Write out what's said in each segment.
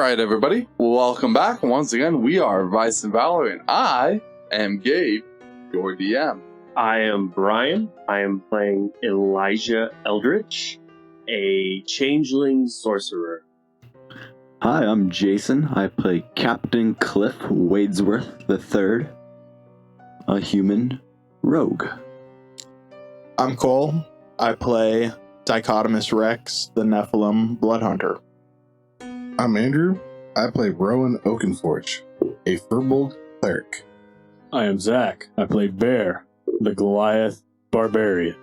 Alright, everybody. Welcome back. Once again, we are Vice and Valor, and I am Gabe, your DM. I am Brian. I am playing Elijah Eldritch, a changeling sorcerer. Hi, I'm Jason. I play Captain Cliff Wadesworth III, a human rogue. I'm Cole. I play Dichotomous Rex, the Nephilim Bloodhunter. I'm Andrew. I play Rowan Oakenforge, a Firbolg cleric. I am Zach. I play Bear, the Goliath Barbarian.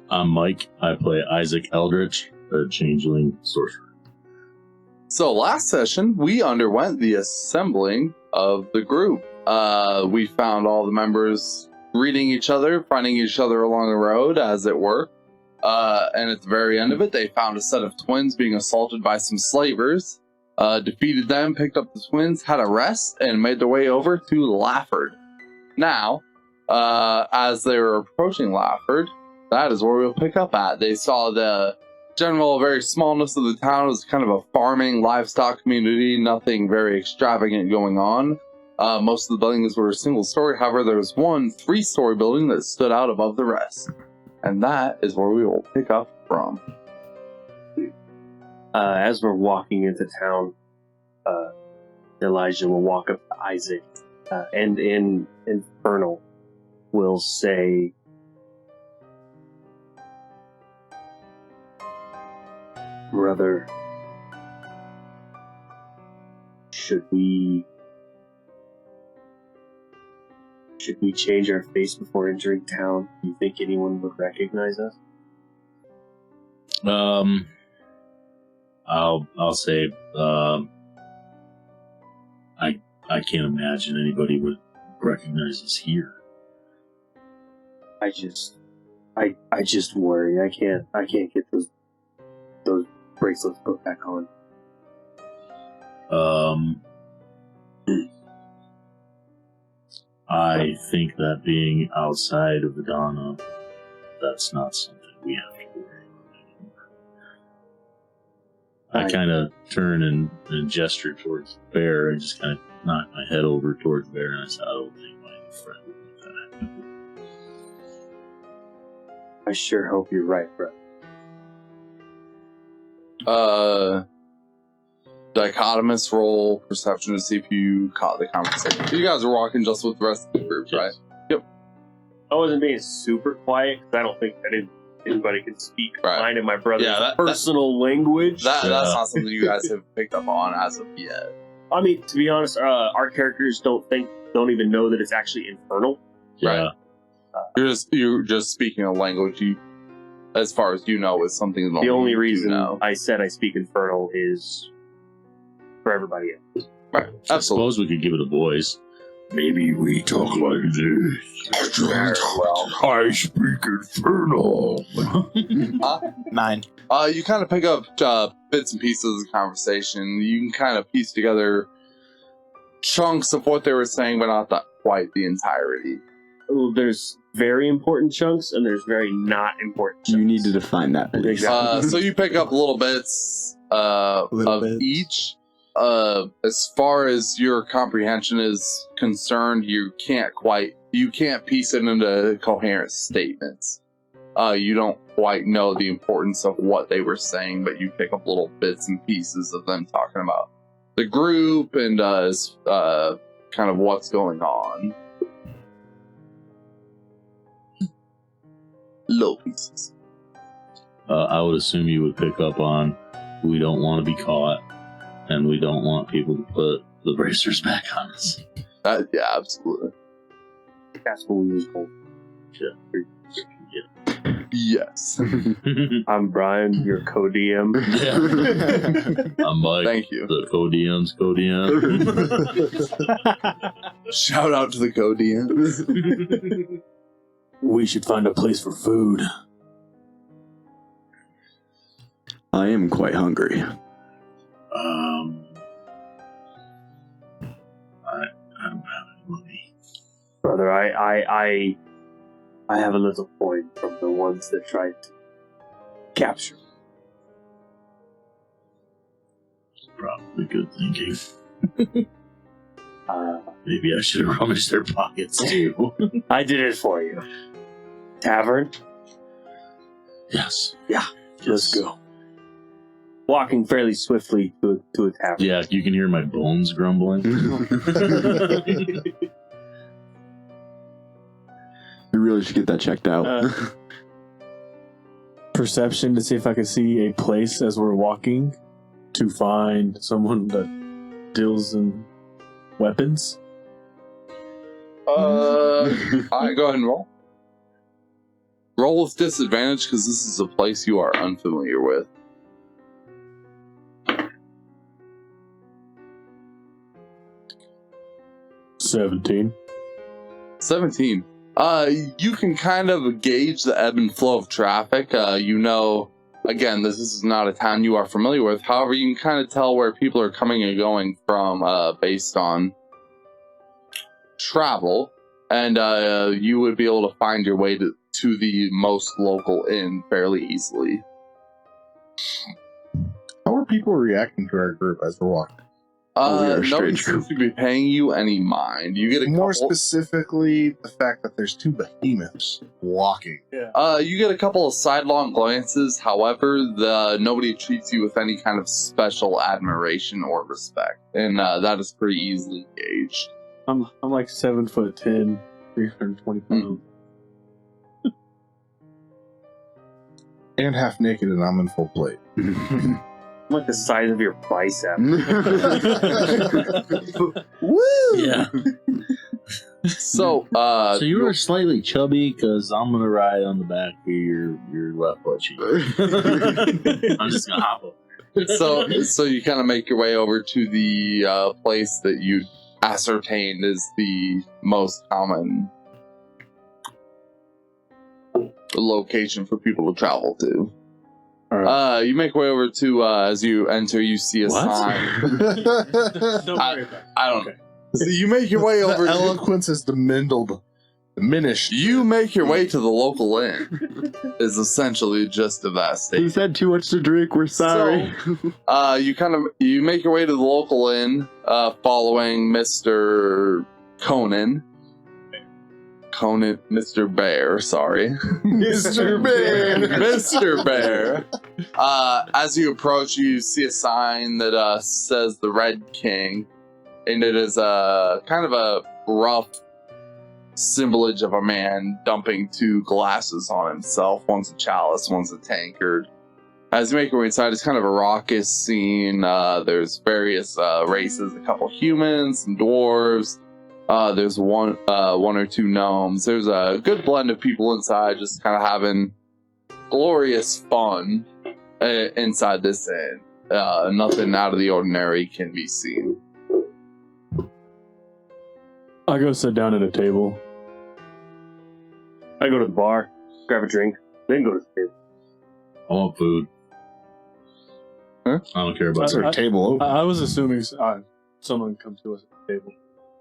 I'm Mike. I play Isaac Eldritch, a changeling sorcerer. So last session, we underwent the assembling of the group. We found all the members greeting each other, finding each other along the road, as it were. And at the very end of it, they found a set of twins being assaulted by some slavers, defeated them, picked up the twins, had a rest, and made their way over to Lafford. Now, as they were approaching Lafford, that is where we'll pick up at. They saw the general very smallness of the town as kind of a farming livestock community, nothing very extravagant going on. Most of the buildings were single story, however, there was one 3-story building that stood out above the rest. And that is where we will pick up from. As we're walking into town, Elijah will walk up to Isaac and in Infernal will say, "Brother, should we change our face before entering town? Do you think anyone would recognize us?" I'll say, I can't imagine anybody would recognize us here. I just worry. I can't get those bracelets put back on. I think that being outside of Adana, that's not something we have to worry about anymore. I kind of turn and gesture towards Bear and just kind of knock my head over towards Bear, and I said, "I don't think my friend would do that." I sure hope you're right, bro. Dichotomous roll perception to see if you caught the conversation. You guys were walking just with the rest of the group, right? Yep. I wasn't being super quiet because I don't think anybody can speak mine and my brother's personal language. That's not something you guys have picked up on as of yet. I mean, to be honest, our characters don't even know that it's actually infernal. Right. You're just speaking a language you, as far as you know, is something that the only reason I said I speak infernal is for everybody else. Right. I suppose we could give it a voice. Maybe we talk like this. I speak infernal. 9. You kind of pick up bits and pieces of the conversation. You can kind of piece together chunks of what they were saying, but not quite the entirety. Well, there's very important chunks, and there's very not important chunks. You need to define that, please. So you pick up little bits of each. As far as your comprehension is concerned, you can't piece it into coherent statements. You don't quite know the importance of what they were saying, but you pick up little bits and pieces of them talking about the group and kind of what's going on. Little pieces. I would assume you would pick up on, we don't want to be caught, and we don't want people to put the bracers back on us. Yeah, absolutely. That's what we was told. Yeah. Yes. I'm Brian, your co-DM. Yeah. I'm Mike. Thank you. The co-DM's co-DM. Shout out to the co-DMs. We should find a place for food. I am quite hungry. I don't have any money. Brother, I have a little coin from the ones that tried to capture. probably good thinking. Maybe I should have rummaged their pockets too. I did it for you. Tavern? Yes. Yeah. Let's go. Walking fairly swiftly to a tavern. Yeah, you can hear my bones grumbling. You really should get that checked out. Perception to see if I can see a place as we're walking to find someone that deals in weapons. I go ahead and roll. Roll with disadvantage because this is a place you are unfamiliar with. $17. 17. You can kind of gauge the ebb and flow of traffic. You know, again, this is not a town you are familiar with. However, you can kind of tell where people are coming and going from based on travel. And you would be able to find your way to the most local inn fairly easily. How are people reacting to our group as we're walking? We are a Nobody strange seems to be paying you any mind. You get a More couple, specifically, the fact that there's two behemoths walking. you get a couple of sidelong glances. However, nobody treats you with any kind of special admiration or respect, and that is pretty easily gauged. I'm like 7'10", 320 pounds. And half naked, and I'm in full plate. I'm like the size of your bicep. Woo! Yeah. So, So you were slightly chubby because I'm gonna ride on the back of your left butt cheek. I'm just gonna hop up. so you kind of make your way over to the place that you ascertained is the most common location for people to travel to. Alright. You make your way over to as you enter, you see a sign. Don't worry about it. I don't know. So you make your way over. The eloquence is diminished. You make your way to the local inn. Is essentially just of that statement. He's had too much to drink. We're sorry. You make your way to the local inn, following Mr. Mr. Bear, sorry. Mr. Bear. Mr. Bear. As you approach, you see a sign that says the Red King, and it is kind of a rough symbolage of a man dumping two glasses on himself. One's a chalice, one's a tankard. As you make your way inside, it's kind of a raucous scene. There's various races, a couple humans, some dwarves. There's one or two gnomes. There's a good blend of people inside, just kind of having glorious fun inside this inn. Nothing out of the ordinary can be seen. I go sit down at a table. I go to the bar, grab a drink, then go to the table. I want food. Huh? I don't care about Is there food. a table open? I was assuming someone come to us at the table.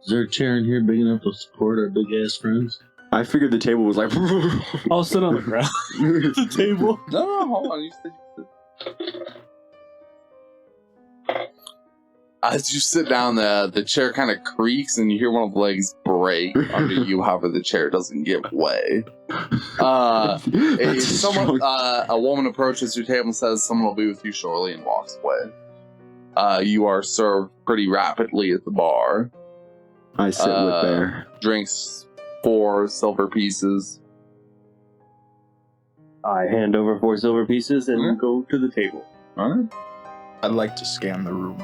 Is there a chair in here big enough to support our big ass friends? I figured the table was like. I'll sit on the ground at the table. No, hold on. You said as you sit down, the chair kind of creaks, and you hear one of the legs break under you. However, the chair doesn't give way. A woman approaches your table and says, "Someone will be with you shortly," and walks away. You are served pretty rapidly at the bar. I sit with Bear. Drinks 4 silver pieces. I hand over 4 silver pieces and go to the table. All right. I'd like to scan the room.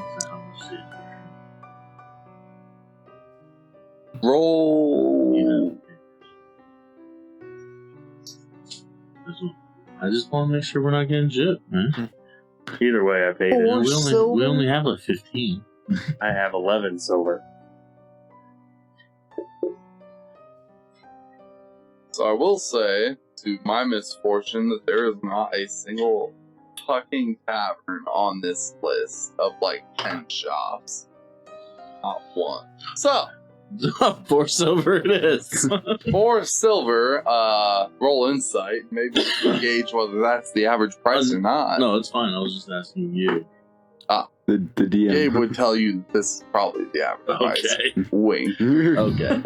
Roll. I just want to make sure we're not getting gypped, man. Either way, I paid it. We only have like 15. I have 11 silver. So I will say, to my misfortune, that there is not a single fucking tavern on this list of like 10 shops. Not one. So, 4 silver it is. 4 silver, roll insight. Maybe you can gauge whether that's the average price or not. No, it's fine. I was just asking you. The DM. Gabe would tell you this is probably the average price. Okay. Wink. Okay.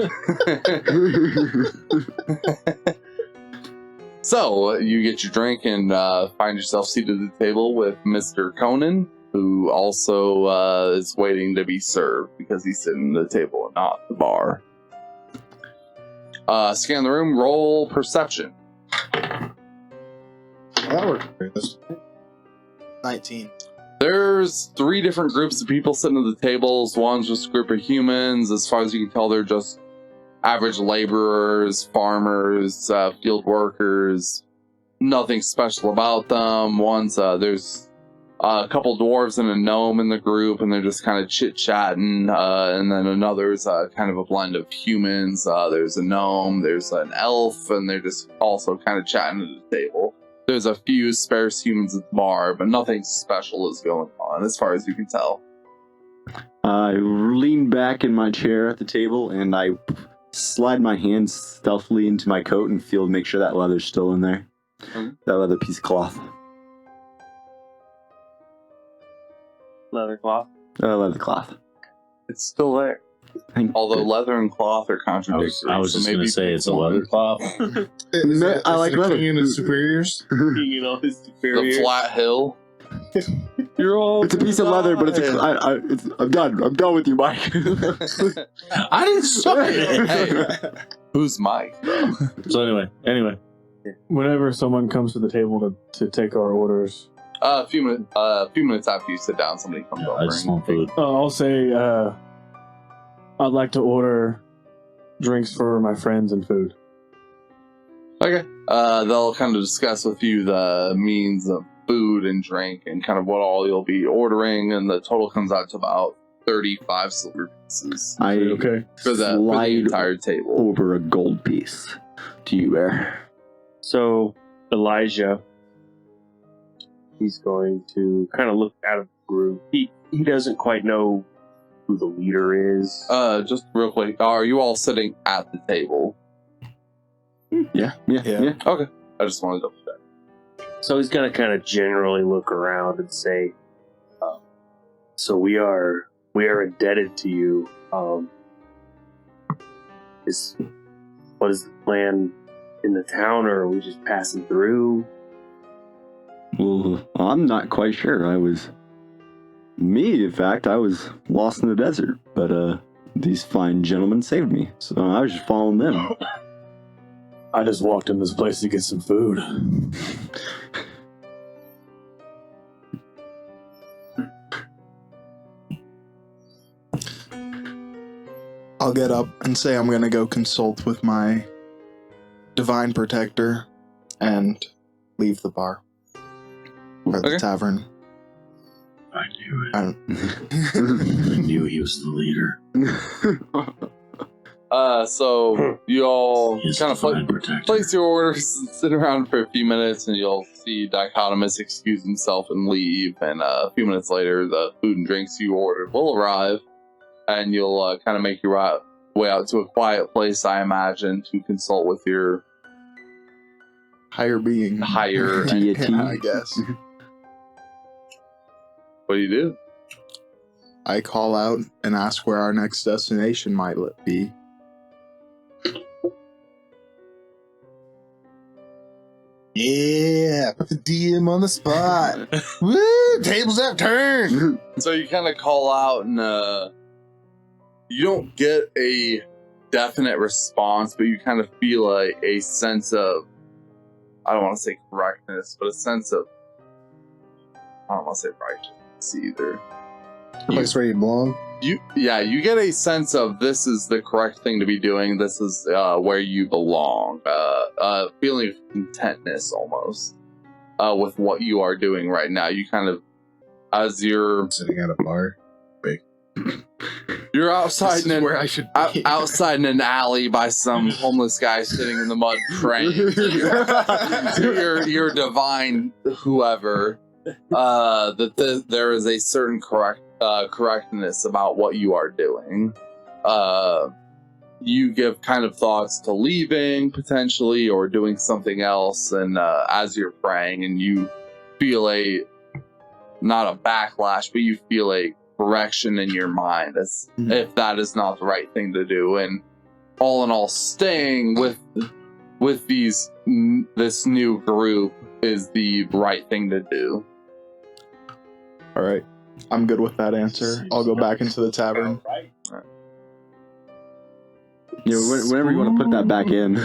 So you get your drink and find yourself seated at the table with Mr. Conan, who also is waiting to be served because he's sitting at the table and not the bar. Scan the room, roll perception. That works great. 19. There's 3 different groups of people sitting at the tables. One's just a group of humans. As far as you can tell, they're just average laborers, farmers, field workers. Nothing special about them. There's a couple dwarves and a gnome in the group, and they're just kind of chit-chatting. And then another's kind of a blend of humans. There's a gnome, there's an elf, and they're just also kind of chatting at the table. There's a few sparse humans at the bar, but nothing special is going on, as far as you can tell. I lean back in my chair at the table, and I slide my hands stealthily into my coat and make sure that leather's still in there. That leather piece of cloth. Leather cloth. Leather cloth. It's still there. Although leather and cloth are contradictory. I was just going to say it's a leather cloth. I like leather. King and his superiors. You know, his superior. The flat hill. You're all. It's a piece of leather, but I'm done. I'm done with you, Mike. I didn't start it. Hey, who's Mike, though? So anyway. Whenever someone comes to the table to take our orders, A few minutes after you sit down, somebody comes I just over. want food. I'll say I'd like to order drinks for my friends and food. Okay. They'll kind of discuss with you the means of food and drink and kind of what all you'll be ordering, and the total comes out to about 35 silver pieces Okay. for the entire table. Over a gold piece to you, Bear. So, Elijah, he's going to kind of look out of the group. He doesn't quite know who the leader is. Just real quick, are you all sitting at the table? Yeah. Okay. I just wanted to double check. So he's going to kind of generally look around and say, so we are indebted to you. What is the plan in the town, or are we just passing through? Well, I'm not quite sure. In fact, I was lost in the desert, but these fine gentlemen saved me, so I was just following them. I just walked in this place to get some food. I'll get up and say I'm going to go consult with my divine protector and leave the bar. Or the Okay. tavern. I knew it. I don't... I knew he was the leader. So you all He's kind a of fine protector. place your orders and sit around for a few minutes, and you'll see Dichotomous excuse himself and leave. And a few minutes later, the food and drinks you ordered will arrive, and you'll kind of make your way out to a quiet place, I imagine, to consult with your higher being. higher deity. Yeah, I guess. What do you do? I call out and ask where our next destination might be. Yeah, put the DM on the spot. Woo! Tables have turned. So you kind of call out, and you don't get a definite response, but you kind of feel a sense of, I don't want to say correctness, but a sense of, I don't want to say righteousness either. Place where you belong. You get a sense of this is the correct thing to be doing. This is where you belong. Feeling of contentness almost with what you are doing right now. You kind of, as you're Sitting at a bar. you're outside This in is an, where I should be. outside in an alley by some homeless guy sitting in the mud praying. your divine whoever. There is a certain correctness about what you are doing. You give kind of thoughts to leaving potentially or doing something else, and as you're praying, and you feel not a backlash, but you feel a correction in your mind as if that is not the right thing to do. And all in all, staying with this new group is the right thing to do. All right. I'm good with that answer. I'll go back into the tavern. Yeah, whenever you want to put that back in.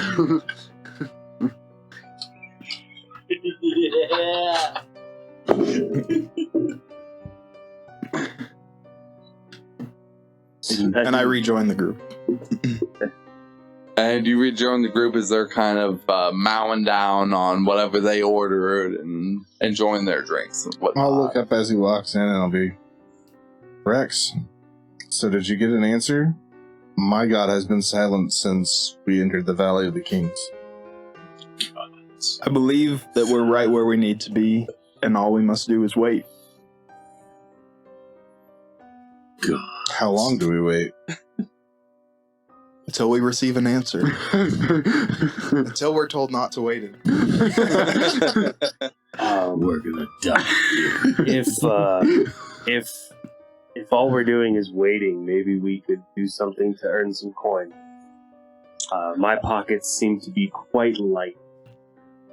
And I rejoin the group. And you rejoin the group as they're kind of mowing down on whatever they ordered and enjoying their drinks and whatnot. I'll look up as he walks in and I'll be, Rex, so did you get an answer? My god has been silent since we entered the Valley of the Kings. I believe that we're right where we need to be, and all we must do is wait. God. How long do we wait? Until we receive an answer. Until we're told not to wait. We're gonna die here. If all we're doing is waiting, maybe we could do something to earn some coin. My pockets seem to be quite light.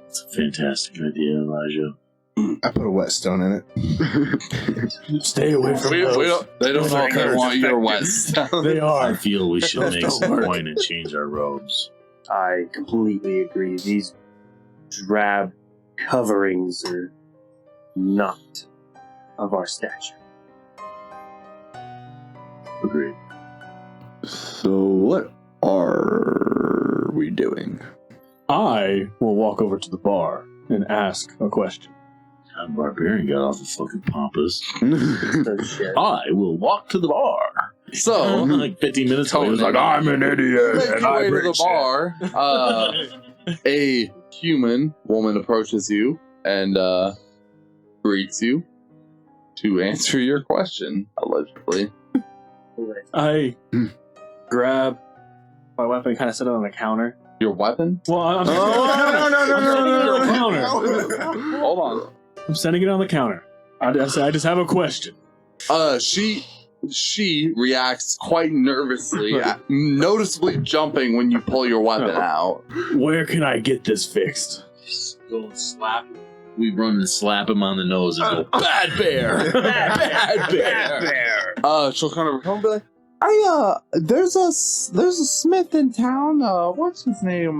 It's a fantastic idea, Elijah. I put a whetstone in it. Stay away from those. They don't know if they Those want your wet infected. stuff. They I are. feel we should Those make don't some work. coin and change our robes. I completely agree. These drab coverings are not of our stature. Agreed. So what are we doing? I will walk over to the bar and ask a question. That barbarian got off the fucking pompous. So shit. I will walk to the bar. So, Like 15 minutes ago, he was like, Tony. I'm an idiot. make And your I way to bring the shit." bar. A human woman approaches you and greets you to answer your question, allegedly. I grab my weapon and kind of set it on the counter. Your weapon? Well, I'm Hold on. I'm setting it on the counter. I just have a question. She reacts quite nervously, noticeably jumping when you pull your weapon out. Where can I get this fixed? Just go and slap him. We run and slap him on the nose and go, Bad bear! Bad bear! She'll kind of come and be like, there's a smith in town, what's his name,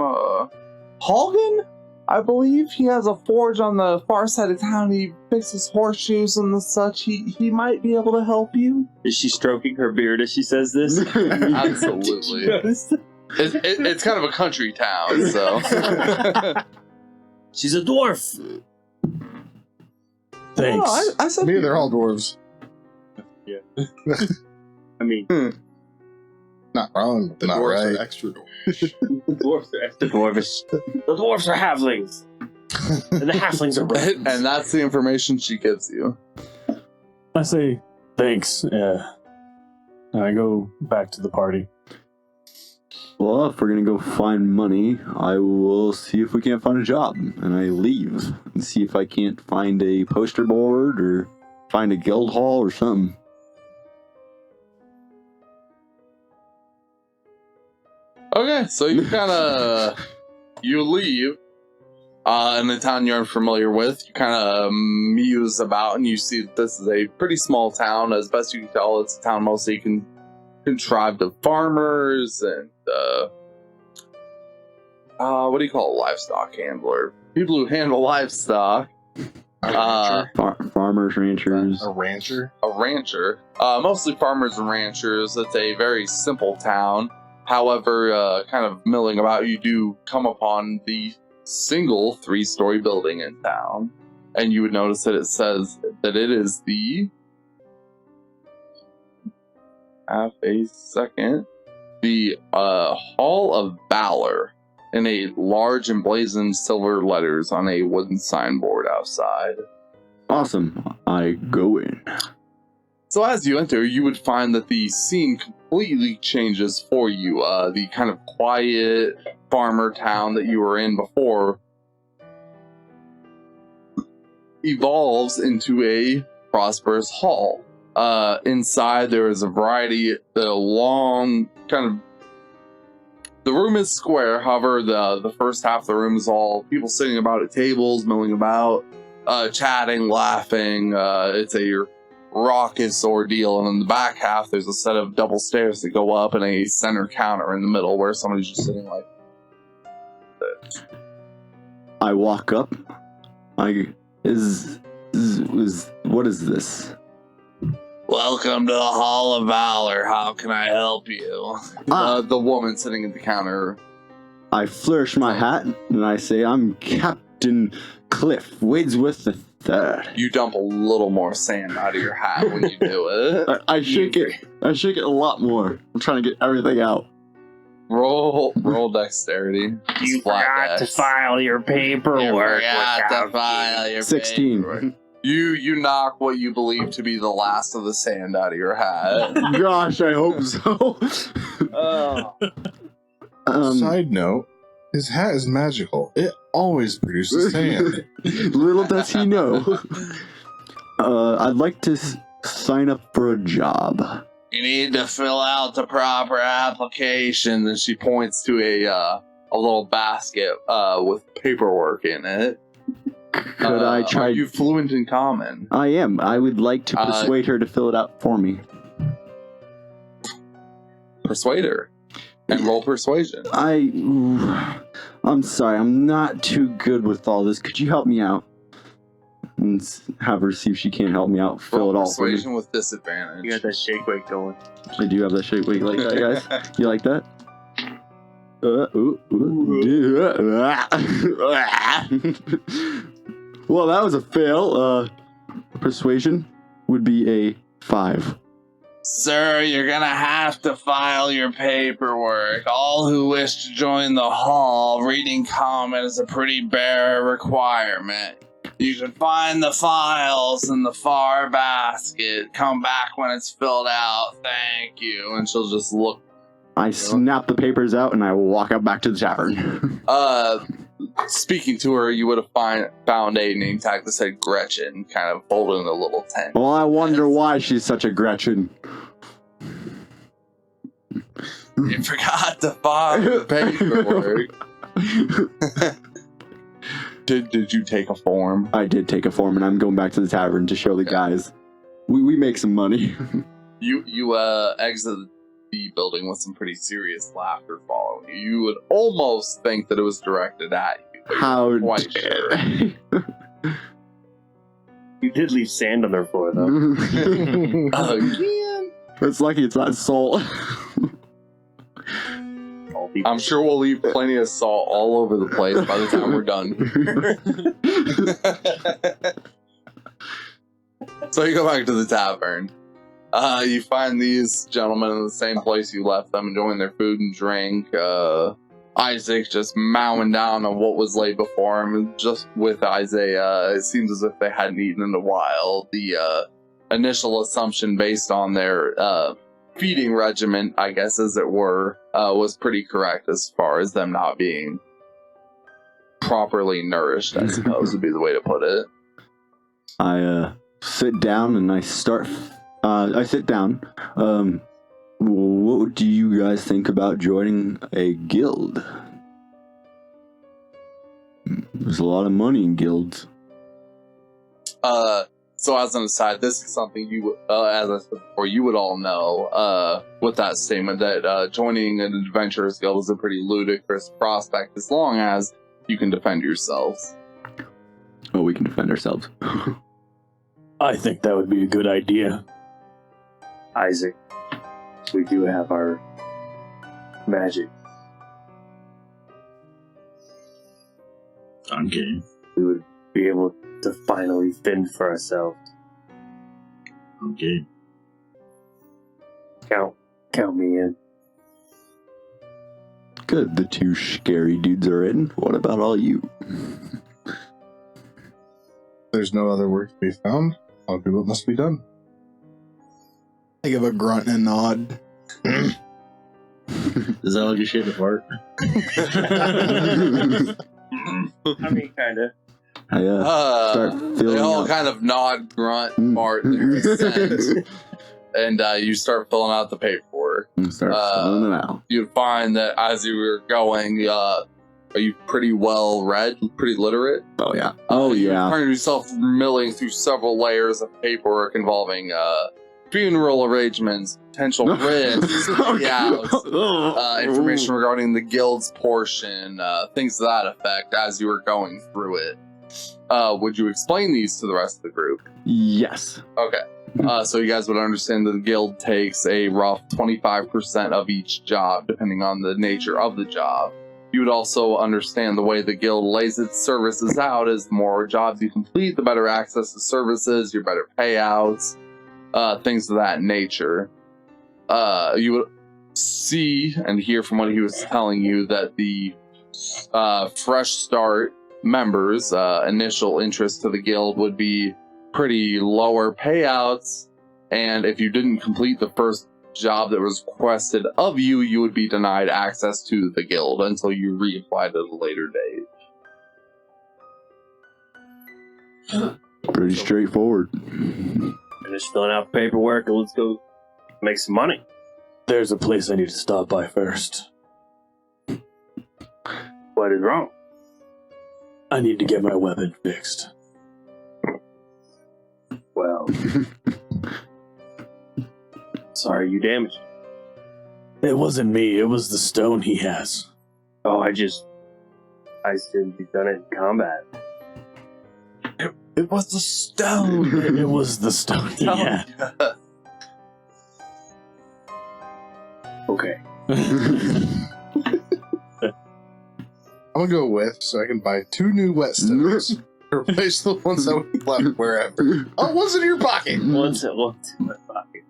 Halgan? I believe he has a forge on the far side of town. He fixes horseshoes and the such. He might be able to help you. Is she stroking her beard as she says this? Absolutely. It's kind of a country town, so. She's a dwarf. Thanks. Oh, I said Me, they're all dwarves. I mean, Not wrong, but The not dwarves right. are extra dwarves. the dwarves are extra dwarvish. The dwarves are halflings. And the halflings are rodents. and that's the information she gives you. I say thanks. And I go back to the party. Well, if we're gonna go find money, I will see if we can't find a job. And I leave and see if I can't find a poster board or find a guild hall or something. Okay, so you kind of you leave in the town you're unfamiliar with. You kind of muse about, and you see that this is a pretty small town. As best you can tell, it's a town mostly contrived of farmers and what do you call a livestock handler? People who handle livestock. Farmers, ranchers. A rancher? A rancher. Mostly farmers and ranchers. It's a very simple town. However, kind of milling about, you do come upon the single 3-story building in town. And you would notice that it says that it is the... Have a second. The Hall of Valor in a large emblazoned silver letters on a wooden signboard outside. Awesome. I go in. So as you enter, you would find that the scene completely changes for you. The kind of quiet farmer town that you were in before evolves into a prosperous hall. Inside there is a variety, long kind of. The room is square. However, the first half of the room is all people sitting about at tables, milling about, chatting, laughing. It's a raucous ordeal, and in the back half, there's a set of double stairs that go up and a center counter in the middle where somebody's just sitting like this. I walk up. What is this? Welcome to the Hall of Valor. How can I help you? The woman sitting at the counter. I flourish my hat and I say, I'm Captain Cliff Wadesworth III. You dump a little more sand out of your hat when you do it. I shake it. I shake it a lot more. I'm trying to get everything out. Roll dexterity. You Flat forgot to dex. file your paperwork. You forgot to without file your 16. paperwork. You knock what you believe to be the last of the sand out of your hat. Gosh, I hope so. Side note, his hat is magical. It always produces sand. Little does he know. I'd like to sign up for a job. You need to fill out the proper application. And she points to a little basket with paperwork in it. Could I try? Are you fluent in common? I am. I would like to persuade her to fill it out for me. Persuade her. And roll persuasion. I'm sorry. I'm not too good with all this. Could you help me out? And have her see if she can't help me out. Fill it all for me. Persuasion with disadvantage. You got that shake weight going. I do have that shake weight like that, guys. You like that? Well, that was a fail. Persuasion would be a 5. Sir, you're gonna have to file your paperwork. All who wish to join the hall, reading common is a pretty bare requirement. You can find the files in the far basket. Come back when it's filled out. Thank you. And she'll just look. I snap the papers out and I walk out back to the tavern. Speaking to her, you would have found a name tag that said Gretchen, kind of folded in a little tent. Well, I wonder why she's such a Gretchen. You forgot to file the paperwork. Did you take a form? I did take a form, and I'm going back to the tavern to show the guys. We make some money. You exit the building with some pretty serious laughter following you. You would almost think that it was directed at you. But How you're not quite sure. You did leave sand on their floor, though. Again. It's lucky it's not salt. I'm sure we'll leave plenty of salt all over the place by the time we're done. So you go back to the tavern. You find these gentlemen in the same place you left them, enjoying their food and drink. Isaac just mowing down on what was laid before him. Just with Isaiah, it seems as if they hadn't eaten in a while. The initial assumption based on their feeding regimen, I guess as it were, was pretty correct as far as them not being properly nourished, I suppose would be the way to put it. I sit down and I start. I sit down. What do you guys think about joining a guild? There's a lot of money in guilds. So as an aside, this is something you, as I said before, you would all know with that statement that joining an adventurers guild is a pretty ludicrous prospect as long as you can defend yourselves. Oh, we can defend ourselves. I think that would be a good idea. Isaac, we do have our magic. I'm game. We would be able to finally fend for ourselves. I'm game. Count me in. Good, the 2 scary dudes are in. What about all you? There's no other work to be found. I'll do what must be done. I give a grunt and nod. Does that look a shit apart? I mean, kinda. I start They filling all out. kind of nod, grunt, fart, their assent, and you start filling out the paperwork. Start filling it out. You'd find that as you were going, are you pretty well read, pretty literate? Oh yeah. Oh You yeah. find yourself milling through several layers of paperwork involving funeral arrangements, potential risks, payouts, information regarding the guild's portion, things to that effect as you were going through it. Would you explain these to the rest of the group? Yes. Okay. So you guys would understand that the guild takes a rough 25% of each job, depending on the nature of the job. You would also understand the way the guild lays its services out is the more jobs you complete, the better access to services, your better payouts, things of that nature. You would see and hear from what he was telling you that the fresh start members' initial interest to the guild would be pretty lower payouts, and if you didn't complete the first job that was requested of you, you would be denied access to the guild until you reapplied at a later date. Pretty straightforward. Finish filling out paperwork and let's go make some money. There's a place I need to stop by first. What is wrong? I need to get my weapon fixed. Well, sorry you damaged it. It wasn't me, it was the stone he has. Oh, I shouldn't be done it in combat. It was the stone! It was the stone he had. Okay. I'm gonna go with so I can buy 2 new whetstones to replace the ones that we left wherever. Oh, one's in your pocket. Once in my pocket.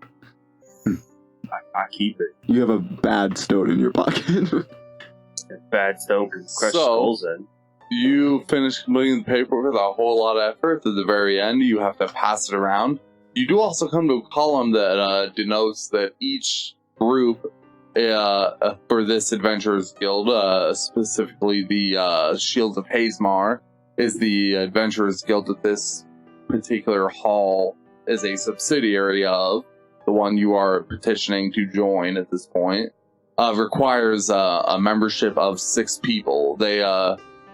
I keep it. You have a bad stone in your pocket. Bad stone can crush So- skulls in. You finish completing the paperwork with a whole lot of effort. At the very end, you have to pass it around. You do also come to a column that denotes that each group for this Adventurers Guild, specifically the Shields of Hazemar, is the Adventurers Guild that this particular hall is a subsidiary of. The one you are petitioning to join at this point requires a membership of 6 people. They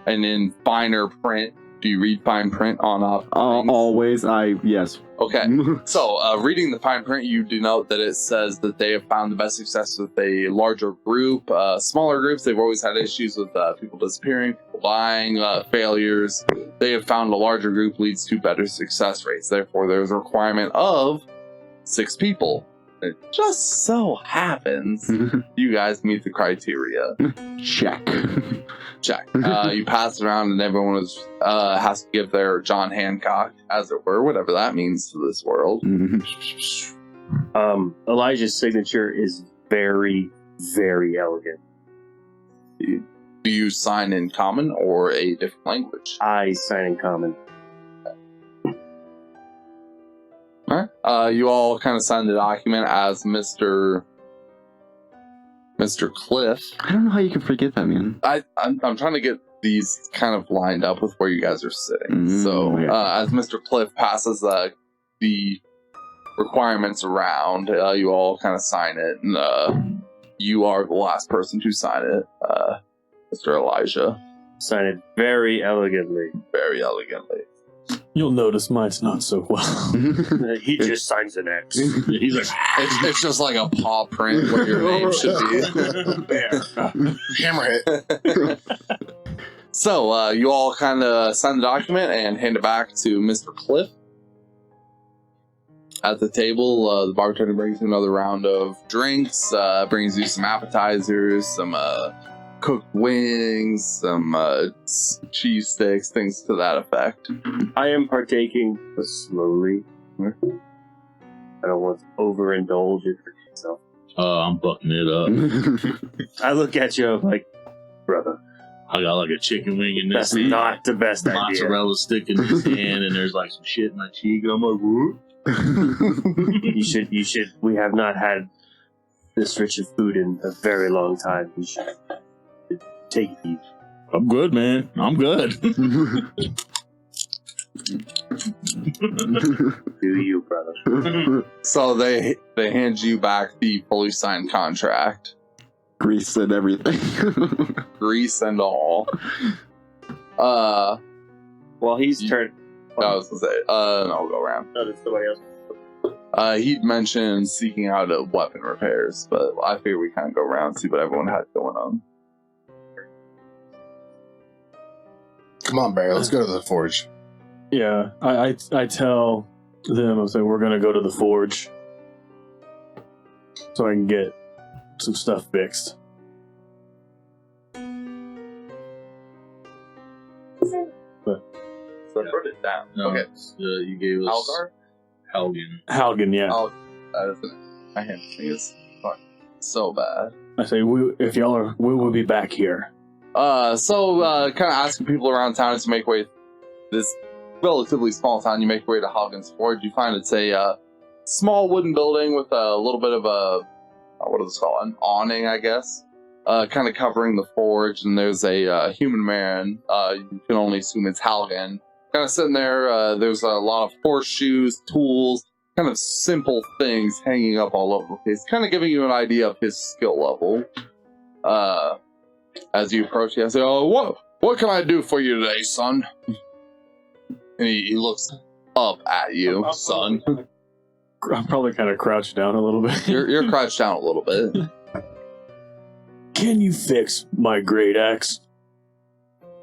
and in finer print. Do you read fine print on Always. Yes. Okay. So, reading the fine print, you denote that it says that they have found the best success with a larger group. Smaller groups, they've always had issues with people disappearing, people dying, failures. They have found a larger group leads to better success rates. Therefore, there's a requirement of 6 people. It just so happens you guys meet the criteria. Check. Check. You pass it around, and everyone has to give their John Hancock, as it were, whatever that means to this world. Elijah's signature is very, very elegant. Do you sign in common or a different language? I sign in common. All right. You all kind of sign the document as Mr. Cliff. I don't know how you can forget that, man. I'm trying to get these kind of lined up with where you guys are sitting. As Mr. Cliff passes the requirements around, you all kind of sign it, and you are the last person to sign it, Mr. Elijah. Sign it very elegantly. Very elegantly. You'll notice mine's not so well. He just signs an X. He's like, It's just like a paw print where your name should be. Hammerhead. So, you all kind of sign the document and hand it back to Mr. Cliff. At the table, the bartender brings you another round of drinks, brings you some appetizers, some cooked wings, some cheese sticks, things to that effect. I am partaking, but slowly. I don't want to overindulge it for myself. I'm bucking it up. I look at you like, brother, I got like a chicken wing in this that's not the best idea. mozzarella stick in his hand, and there's like some shit in my cheek. And I'm like, whoop. You should. We have not had this rich of food in a very long time. You should take it easy. I'm good, man. I'm good. Do you, brother? So they hand you back the fully signed contract, Grease and everything. grease and all. Well, he's turned. I was gonna say, I'll go around. No, there's somebody else. He'd mentioned seeking out weapon repairs, but I figure we kind of go around and see what everyone had going on. Come on, Barry. Let's go to the forge. Yeah, I tell them, I say, we're going to go to the forge so I can get some stuff fixed. So put it down. No, Okay. you gave us Algar? Halgan. Halgan, yeah. Oh, that isn't. My handwriting is fucking so bad. I say, if y'all are, we will be back here. Kind of asking people around town as you make way this relatively small town. You make your way to Hoggin's Forge. You find it's a small wooden building with a little bit of a what is it called? An awning, I guess. Kind of covering the forge, and there's a human man. You can only assume it's Halgan. Kind of sitting there. There's a lot of horseshoes, tools, kind of simple things hanging up all over the place. Kind of giving you an idea of his skill level. As you approach, he says, "Oh, what can I do for you today, son?" And he looks up at you, son. I'm probably kind of crouched down a little bit. You're crouched down a little bit. Can you fix my great axe?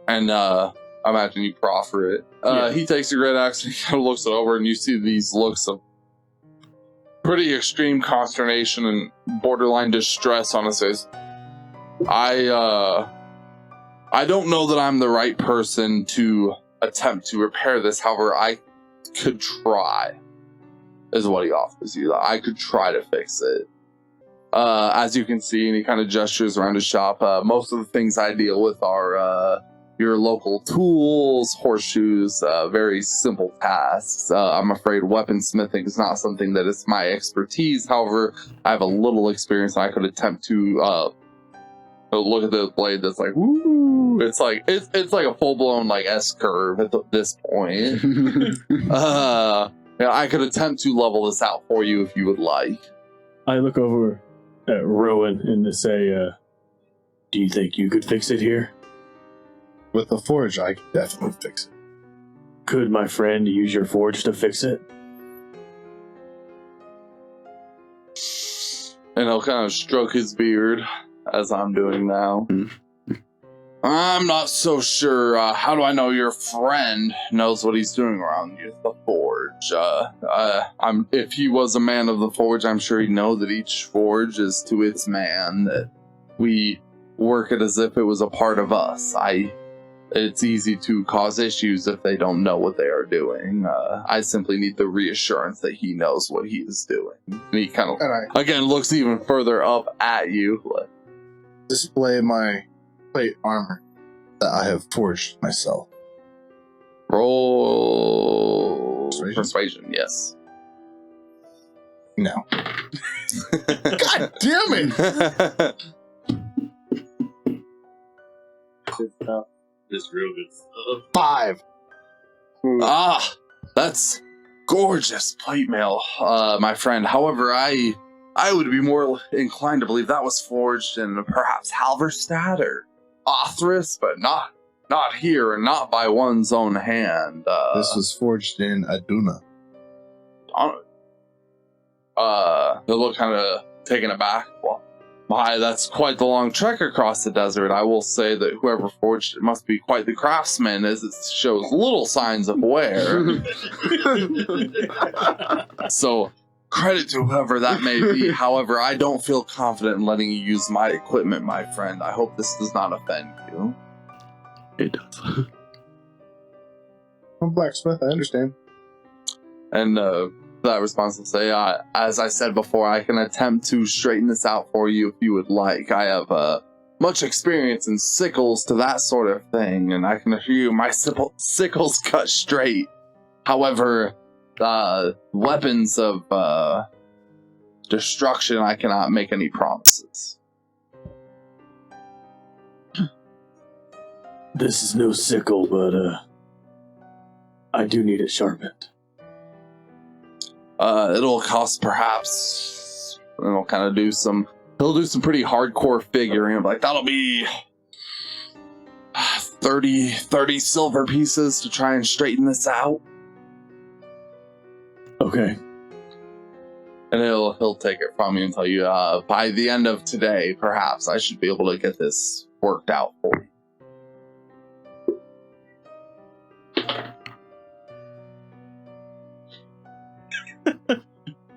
And I imagine you proffer it. Yeah. He takes your great axe and he kind of looks it over, and you see these looks of pretty extreme consternation and borderline distress on his face. I don't know that I'm the right person to attempt to repair this. However, I could try, is what he offers you. I could try to fix it. As you can see, and he kind of gestures around his shop, most of the things I deal with are your local tools, horseshoes, very simple tasks. I'm afraid weaponsmithing is not something that is my expertise. However, I have a little experience, and I could attempt to look at the blade that's like, woo! It's like a full-blown like S-curve at this point. Yeah, I could attempt to level this out for you if you would like. I look over at Rowan and say, do you think you could fix it here? With the forge, I can definitely fix it. Could my friend use your forge to fix it? And he'll kind of stroke his beard, as I'm doing now. I'm not so sure. How do I know your friend knows what he's doing around the forge? If he was a man of the forge, I'm sure he'd know that each forge is to its man, that we work it as if it was a part of us. It's easy to cause issues if they don't know what they are doing. I simply need the reassurance that he knows what he is doing. And he kind of, again, looks even further up at you. Display my plate armor that I have forged myself. Roll Persuasion? yes. No. God damn it! Good stuff. This real good stuff. 5. Ah, that's gorgeous plate mail, my friend. However, I would be more inclined to believe that was forged in perhaps Halverstad or Othris, but not here and not by one's own hand. This was forged in Aduna. He'll look kind of taken aback. Well, my, that's quite the long trek across the desert. I will say that whoever forged it must be quite the craftsman, as it shows little signs of wear. So, credit to whoever that may be. However, I don't feel confident in letting you use my equipment, my friend. I hope this does not offend you. It does. I'm a blacksmith, I understand. And that response will say, as I said before, I can attempt to straighten this out for you if you would like. I have much experience in sickles to that sort of thing, and I can assure you my sickles cut straight. However, weapons of destruction, I cannot make any promises. This is no sickle, but I do need it sharpened. It'll cost perhaps. He'll kind of do some. He'll do some pretty hardcore figuring. Like that'll be 30 silver pieces to try and straighten this out. Okay. And he'll take it from you and tell you, by the end of today, perhaps I should be able to get this worked out for you.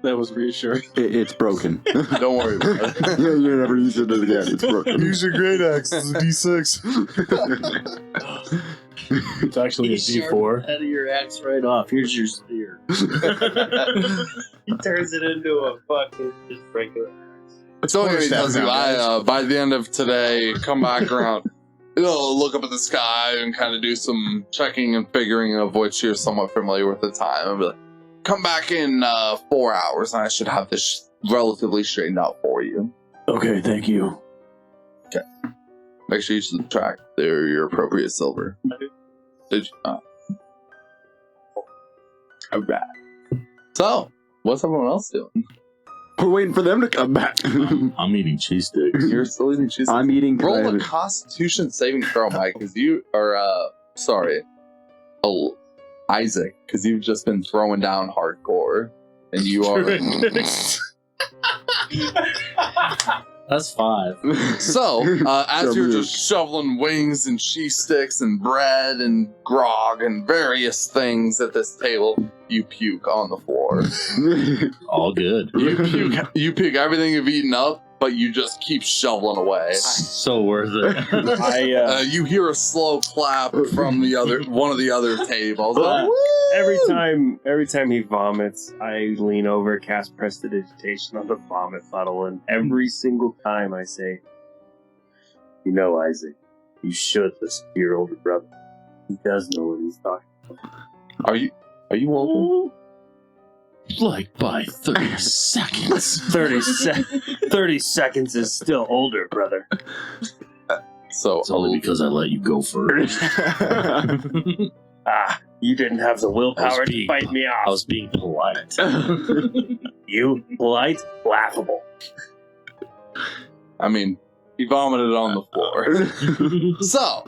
That was reassuring. It's broken. Don't worry about it. Yeah, you never use it again. It's broken. Use your great axe. It's a D6. It's actually a D4. Head of your axe right off. Here's your spear. He turns it into a fucking just regular axe. So he tells you, by the end of today, come back around. He'll look up at the sky and kind of do some checking and figuring, of which you're somewhat familiar with the time. And be like, come back in 4 hours and I should have this relatively straightened out for you. Okay, thank you. Okay. Make sure you subtract your appropriate silver. Did you not? Alright. So, what's everyone else doing? We're waiting for them to come back. I'm eating cheese sticks. You're still eating cheese. I'm eating. Roll a Constitution saving throw, Mike, because you are, Isaac, because you've just been throwing down hardcore, and you are. That's 5. So, as you're just shoveling wings and cheese sticks and bread and grog and various things at this table, you puke on the floor. All good. You puke everything you've eaten up, but you just keep shoveling away. So worth it. You hear a slow clap from one of the other tables. Every time he vomits, I lean over, cast prestidigitation on the vomit puddle, and every single time I say, "You know, Isaac, you should listen to your older brother. He does know what he's talking about." Are you older? Like by 30 seconds. 30 seconds is still older, brother. So It's only because I let you go first. You didn't have the willpower to being- fight me I off. was being polite. You polite, laughable. I mean, he vomited on the floor. So,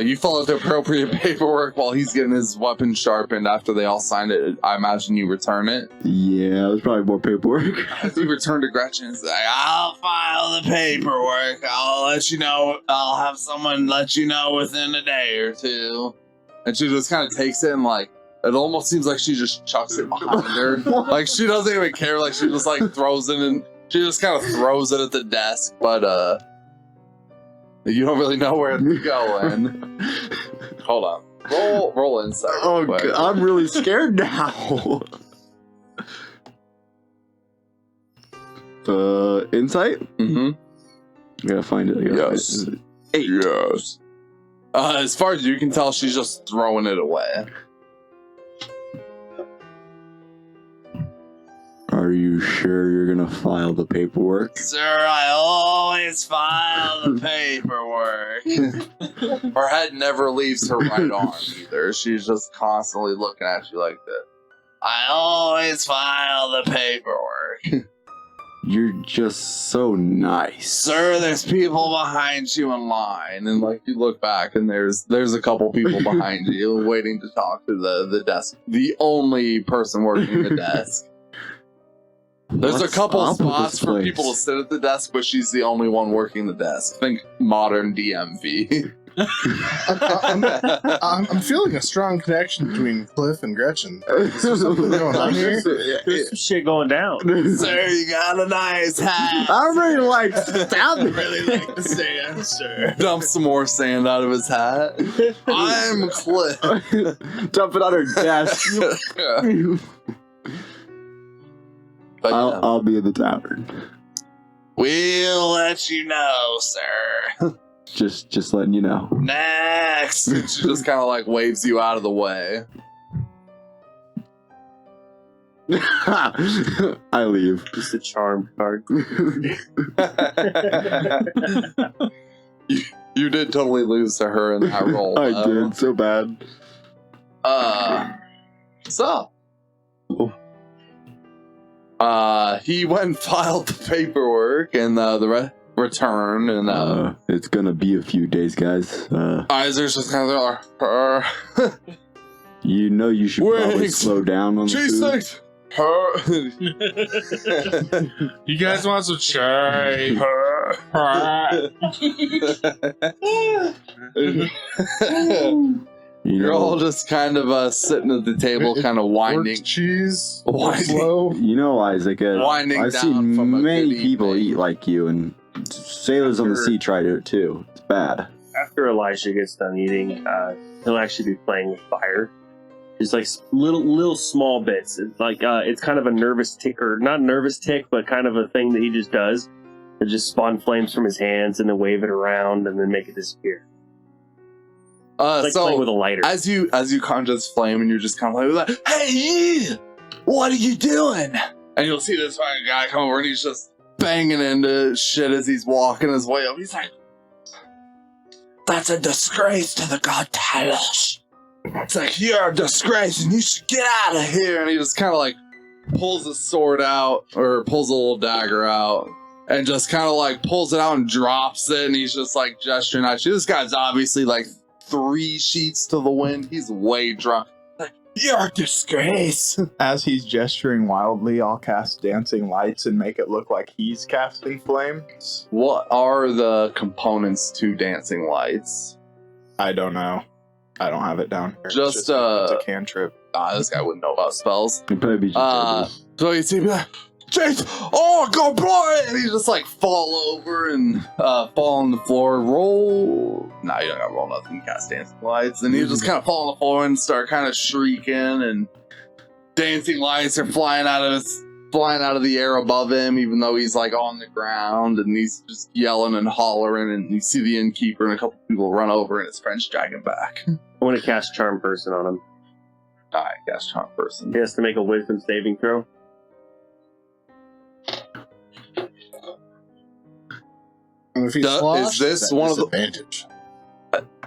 you followed the appropriate paperwork while he's getting his weapon sharpened. After they all signed it, I imagine you return it. Yeah, there's probably more paperwork. As you return to Gretchen, it's like, I'll file the paperwork. I'll let you know. I'll have someone let you know within a day or two. And she just kind of takes it and like, it almost seems like she just chucks it behind her. Like she doesn't even care. Like she just like throws it and she just kind of throws it at the desk. But you don't really know where it's going. Hold on. Roll insight. Oh, God, I'm really scared now. Insight? Mm-hmm. I gotta find it. Yes. 8. Yes. As far as you can tell, she's just throwing it away. Are you sure you're gonna file the paperwork? Sir, I always file the paperwork. Her head never leaves her right arm either. She's just constantly looking at you like this. I always file the paperwork. You're just so nice. Sir, there's people behind you in line. And like you look back and there's a couple people behind you waiting to talk to the desk. The only person working the desk. There's What's a couple up with spots this for place? people to sit at the desk, but she's the only one working the desk. Think modern DMV. I'm feeling a strong connection between Cliff and Gretchen. Is there something going on here? There's some shit going down. Sir, you got a nice hat. I really like I stab. really like the sand, sir. Dump some more sand out of his hat. I'm Cliff. Dump it on her desk. But yeah, I'll be in the tavern. we'll let you know, sir. Just letting you know. Next. And she just kind of like waves you out of the way. I leave. Just a charm card. You did totally lose to her in that role. I did so bad. So. He went and filed the paperwork and the return, and it's gonna be a few days, guys. Isaac's just kind of You know you should probably Wings. slow down on the cheese food. sticks. You guys want some chai? You You're know, all just kind of sitting at the table, kind of winding, Worked cheese. Winding. Slow. you know, Isaac. winding I've down seen from a many good people evening. eat like you, and sailors on the sea try to do it too. It's bad. After Elisha gets done eating, he'll actually be playing with fire. Just like little small bits. It's like it's kind of a nervous tick, or not nervous tick, but kind of a thing that he just does. To just spawn flames from his hands and then wave it around and then make it disappear. It's like playing with a lighter. as you conjure this flame, and you're just kind of like, "Hey, you! What are you doing?" And you'll see this fucking guy come over, and he's just banging into shit as he's walking his way up. He's like, "That's a disgrace to the god Talos." It's like, "You're a disgrace, and you should get out of here." And he just kind of like pulls his sword out, or pulls a little dagger out, and just kind of like pulls it out and drops it. And he's just like gesturing at you. This guy's obviously like 3 sheets to the wind. He's way drunk. Like, "You're a disgrace." As he's gesturing wildly, I'll cast dancing lights and make it look like he's casting flames. What are the components to dancing lights? I don't know. I don't have it down here. Just, it's a cantrip. This guy wouldn't know about spells. It'd probably be just So you see me like, "Chase, oh, go boy!" And he just like fall over and fall on the floor. Roll. Nah, you don't gotta roll nothing. You cast dancing lights. And he just kind of fall on the floor and start kind of shrieking, and dancing lights are flying out of the air above him, even though he's like on the ground, and he's just yelling and hollering. And you see the innkeeper and a couple people run over, and his friends drag him back. I want to cast Charm Person on him. Alright, cast charm person. He has to make a Wisdom saving throw. And if he's Is sloshed, this that's one of the- disadvantage?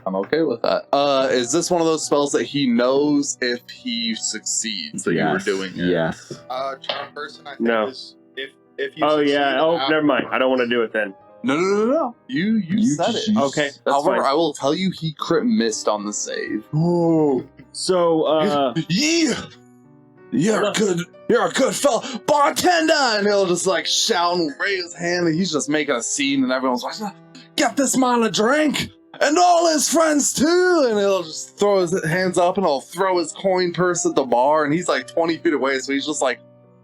I'm okay with that. Is this one of those spells that he knows if he succeeds that you were doing it? Yes. Charm person, I think No. is if you Oh succeed yeah. Oh, out- never mind. I don't want to do it then. No. You said it. Okay. That's However, fine. I will tell you he crit missed on the save. So Yeah! You're a good fella. Bartender! And he'll just like shout and raise his hand, and he's just making a scene, and everyone's like, "Get this man a drink! And all his friends too!" And he'll just throw his hands up, and he'll throw his coin purse at the bar, and he's like 20 feet away, so he's just like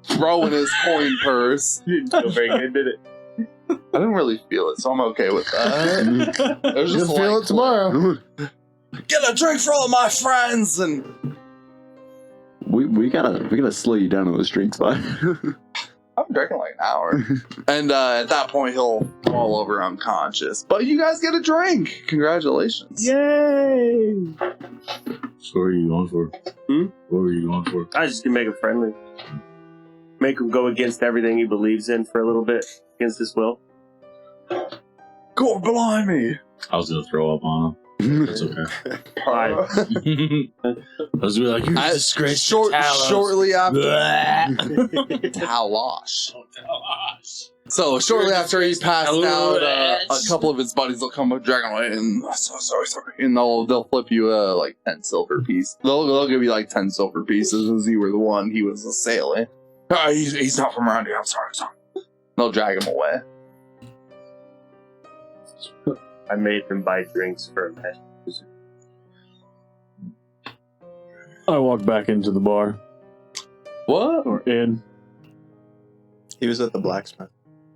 throwing his coin purse. didn't feel very good, did it? I didn't really feel it, so I'm okay with that. It was just You'll feel like, it tomorrow. "Get a drink for all my friends!" And We gotta slow you down on those drinks, bud. I've been drinking like an hour. And at that point, he'll fall over unconscious. But you guys get a drink. Congratulations. Yay! So what are you going for? What were you going for? I just can make him friendly. Make him go against everything he believes in for a little bit, against his will. God blimey. I was gonna throw up on him. It's okay. Fine. I was gonna be like, "You're a disgrace." Shortly after. Bleh. Talosh. So shortly after he passed out, a couple of his buddies will come up, drag him away, and sorry, and they'll flip you like 10 silver pieces. They'll give you like 10 silver pieces as you were the one he was assailing. He's not from around here. I'm sorry. They'll drag him away. I made him buy drinks for a match. I walk back into the bar. What? Or in. He was at the blacksmith.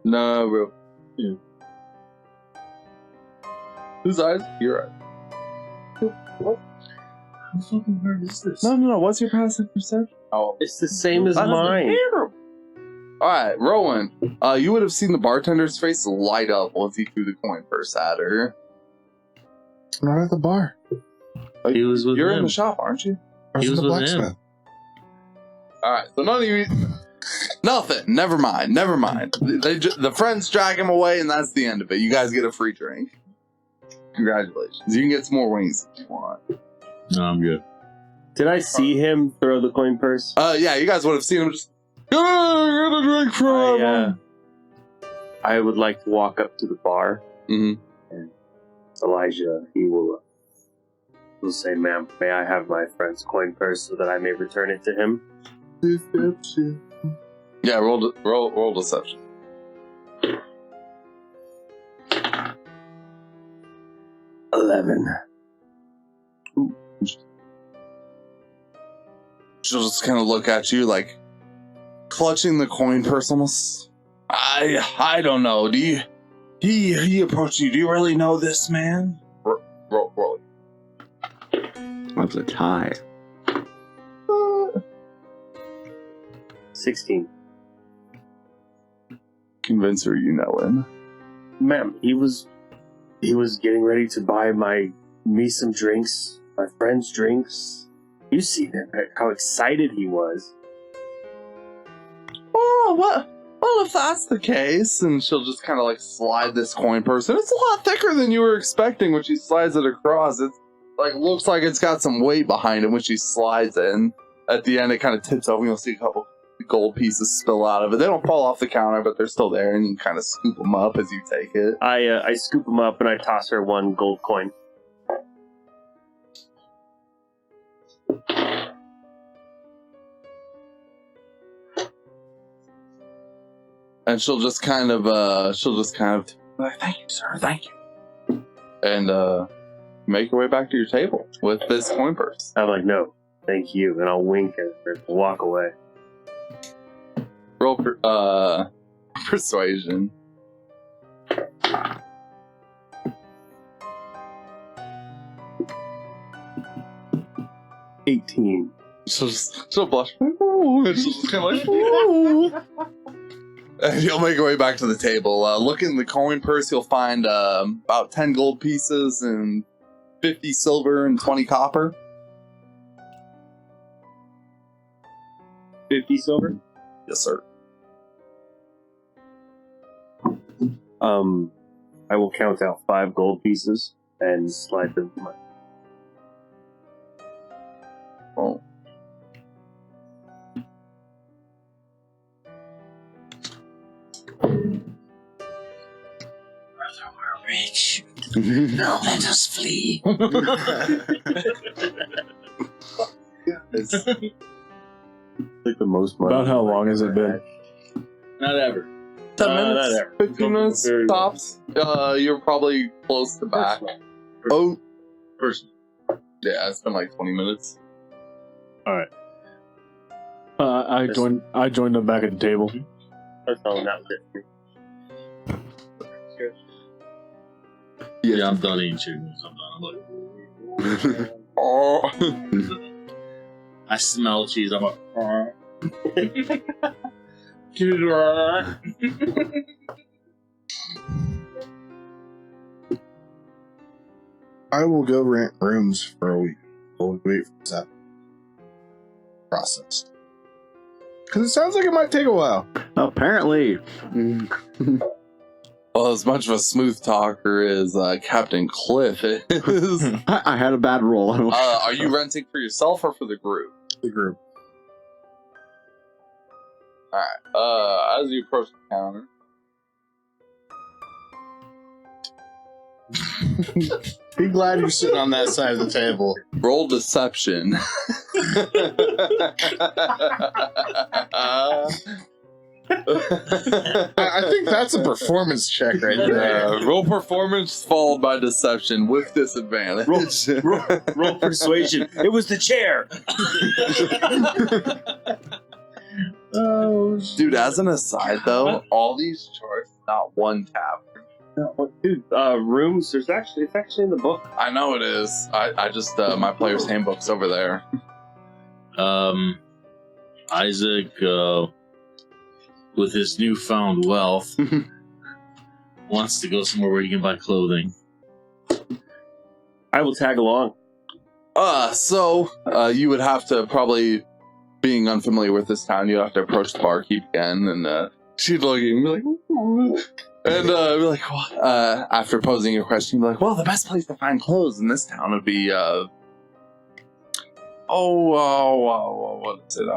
No, bro. Yeah. Whose eyes? Your eyes. How fucking hard is this? No. What's your passive perception? Oh, It's the same as mine. Alright, Rowan. You would have seen the bartender's face light up once he threw the coin purse at her. I'm not at the bar. He was with You're him. in the shop, aren't you? I was He at was the with him. blacksmith. Alright, so none of you... Nothing. Never mind. The friends drag him away, and that's the end of it. You guys get a free drink. Congratulations. You can get some more wings if you want. No, I'm good. Did I see him throw the coin purse? Yeah, you guys would have seen him just. Oh, get a drink from him. I would like to walk up to the bar. Mm-hmm. And Elijah, he will say, "Ma'am, may I have my friend's coin purse so that I may return it to him?" Deception. Yeah, roll deception. She'll just kind of look at you like clutching the coin purse almost. I don't know. Do you he approached you? Do you really know this man? Roll. That's a tie. 16. Convince her you know him. Ma'am, he was getting ready to buy me some drinks, my friend's drinks. You see him, how excited he was. Oh, what? Well, if that's the case, and she'll just kind of like slide this coin purse, and it's a lot thicker than you were expecting when she slides it across. It like looks like it's got some weight behind it when she slides it, and at the end it kind of tips over. You'll see a couple gold pieces spill out of it. They don't fall off the counter, but they're still there, and you kind of scoop them up as you take it. I scoop him up and I toss her one gold coin. And she'll just kind of like, thank you, sir, thank you. And make your way back to your table with this coin purse. I'm like, no, thank you, and I'll wink at her and walk away. Roll persuasion. $18. She'll blush. Ooh, and she'll just kind of like, ooh. And you'll make your way back to the table. Look in the coin purse, you'll find about 10 gold pieces and 50 silver and 20 copper. 50 silver? Yes, sir. I will count out 5 gold pieces and slide them to my... Oh. We're rich. Now let us flee. It's like the most money. About how long has it been? Not ever. 10 minutes, not ever. 15 minutes, Very well. tops. You're probably close to back. Oh, Person. yeah, it's been like 20 minutes. Alright. I joined them back at the table. That's all that was it. Yeah, I'm done eating chicken. I'm done. I'm like, Oh. I smell cheese. I'm like, I will go rent rooms for a week. We'll wait for that process. Because it sounds like it might take a while. Apparently. Well, as much of a smooth talker as Captain Cliff is. I had a bad roll. I don't Are you renting for yourself or for the group? The group. Alright, as you approach the counter. Be glad you're sitting on that side of the table. Roll deception. I think that's a performance check right there. Roll performance followed by deception with disadvantage. Roll persuasion. It was the chair. oh, Dude, as an aside though, all these charts, not one tab. Dude, rooms, it's actually in the book. I know it is. I just, my player's handbook's over there. Isaac, with his newfound wealth, wants to go somewhere where he can buy clothing. I will tag along. So, you would have to probably, being unfamiliar with this town, you'd have to approach the barkeep again, and, she'd look at you and be like, ooh. And be like, after posing your question, you'd be like, well, the best place to find clothes in this town would be what is it?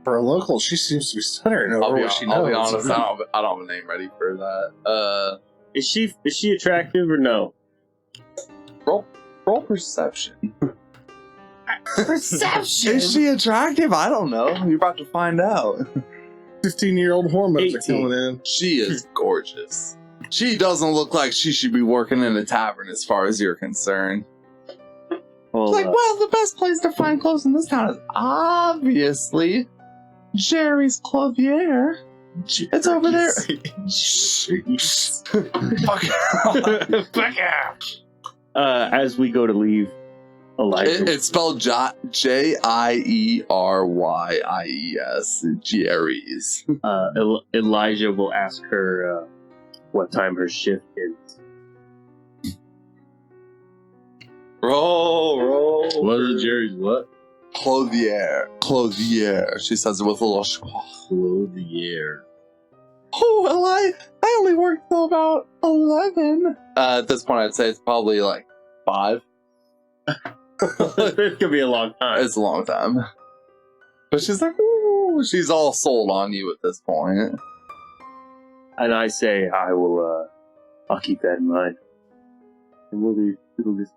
For a local, she seems to be stuttering over what she knows. I'll be honest, I don't have a name ready for that. Is she attractive or no? Roll perception. Perception. Is she attractive? I don't know. You're about to find out. 15-year-old hormones are 18. coming in. She is gorgeous. She doesn't look like she should be working in a tavern as far as you're concerned. Well, Well, the best place to find clothes in this town is obviously Jerry's Clothier. It's over there. Fuck out. as we go to leave, Elijah. It's spelled Jieryies. Jerry's. Elijah will ask her what time her shift is. Roll. What is Jerry's what? Clothier. She says it with a little schwa. Clothier. Oh, well, I only worked till about 11. At this point, I'd say it's probably like 5. This could be a long time. It's a long time. But she's like, ooh, she's all sold on you at this point. And I say, I'll keep that in mind. And we'll do this.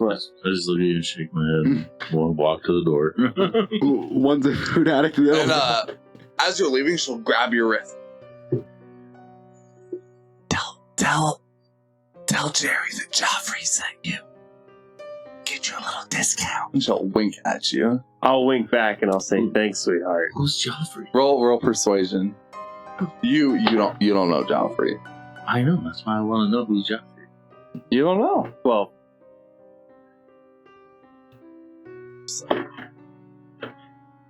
I just look at you and shake my head. We'll walk to the door. One's a food addict. The And other. as you're leaving, she'll grab your wrist. Tell Jerry that Joffrey sent you. Get you a little discount. And she'll wink at you. I'll wink back and I'll say, thanks, sweetheart. Who's Joffrey? Roll persuasion. You don't know Joffrey. I know. That's why I want to know who's Joffrey. You don't know. Well,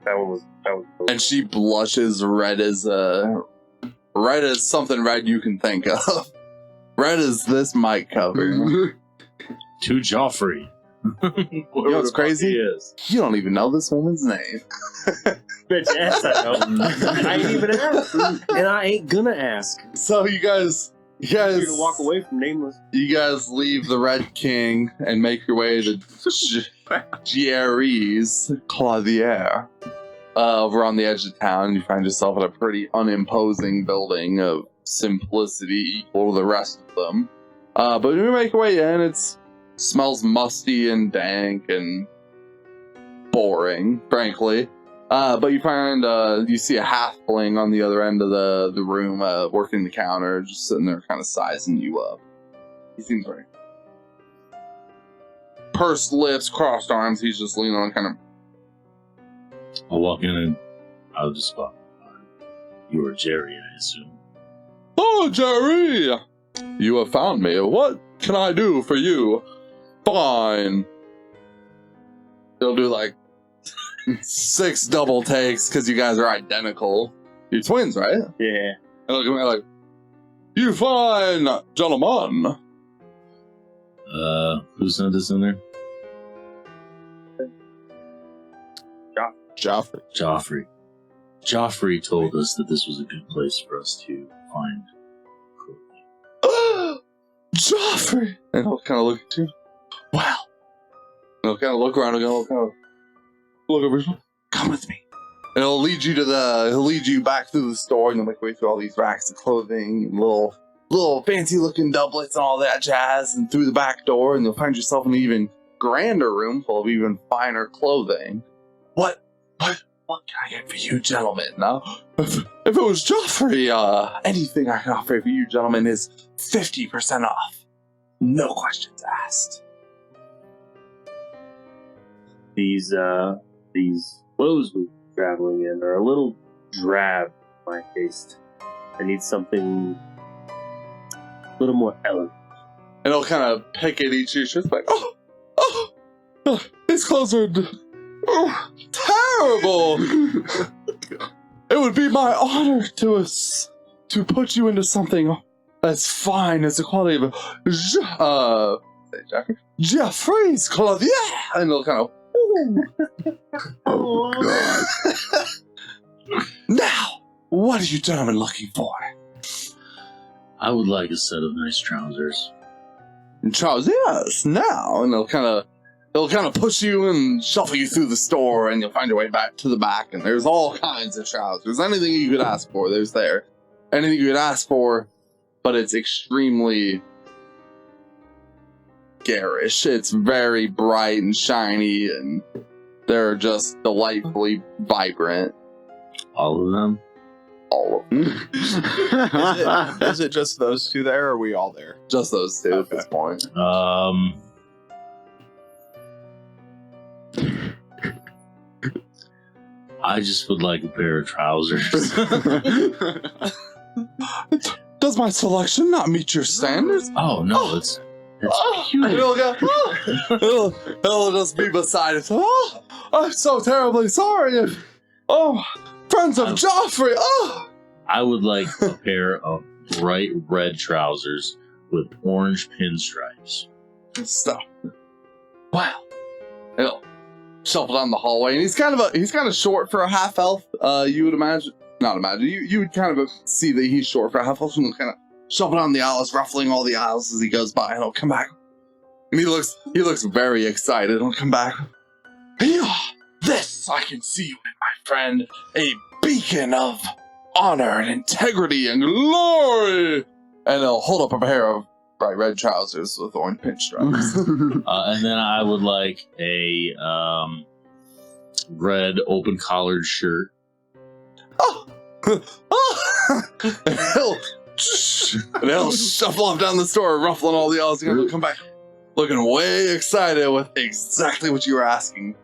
that was And she blushes red as something red you can think of. Red as this mic cover. To Joffrey. You know what's crazy? Is. You don't even know this woman's name. bitch ass. I know. I ain't even asked, and I ain't gonna ask. So you guys You're gonna walk away from nameless. You guys leave the Red King and make your way to Jerry's Clothier. Over on the edge of town, you find yourself at a pretty unimposing building of simplicity equal to the rest of them. But when you make your way in, it smells musty and dank and boring, frankly. But you find, you see a halfling on the other end of the room, working the counter, just sitting there kind of sizing you up. He seems very pursed lips, crossed arms. He's just leaning on kind of. I'll walk in and I'll just go. You are Jerry, I assume. Oh, Jerry! You have found me. What can I do for you? Fine. He'll do like 6 double takes because you guys are identical. You're twins, right? Yeah. And look at me like, you fine, gentlemen. Who sent this in there? Joffrey. Joffrey told us that this was a good place for us to find clothing. Joffrey! And he'll kind of look at you. Well. And he'll kind of look around and he'll kind of look over. Come with me. And he'll lead you back through the store, and you'll make your way through all these racks of clothing and little fancy looking doublets and all that jazz, and through the back door, and you'll find yourself in an even grander room full of even finer clothing. What can I get for you, gentlemen? Now, if it was Joffrey, anything I can offer for you, gentlemen, is 50% off. No questions asked. These clothes we're traveling in are a little drab for my taste. I need something a little more elegant. And he'll kind of pick at each of your shirts, like, oh, these clothes are terrible. It would be my honor to put you into something as fine as the quality of Jeffrey's clothes. Yeah, and he'll kind of. Oh, God. Now, what are you gentlemen looking for? I would like a set of nice trousers. And Charles, yes, now. And he'll kind of push you and shuffle you through the store, and you'll find your way back to the back. And there's all kinds of trousers. Anything you could ask for, there's there. Anything you could ask for, but it's extremely garish. It's very bright and shiny, and they're just delightfully vibrant. All of them? All of them. Is it just those two there, or are we all there? Just those two at this point. I just would like a pair of trousers. Does my selection not meet your standards? Oh no, it's Cute. He'll just be beside us. Oh, I'm so terribly sorry. Friends of Joffrey. Oh, I would like a pair of bright red trousers with orange pinstripes. Stop. Wow. He'll shuffle down the hallway, and he's kind of short for a half elf. You would imagine, not imagine. You would kind of see that he's short for a half elf, and he'll kind of shuffle down the aisles, ruffling all the aisles as he goes by, and he'll come back. And he looks very excited. He'll come back. This I can see you in, my friend, a beacon of honor and integrity and glory. And he'll hold up a pair of bright red trousers with orange pinstripes. And then I would like a red open collared shirt. And he'll shuffle off down the store, ruffling all the aisles, and he'll come back looking way excited with exactly what you were asking.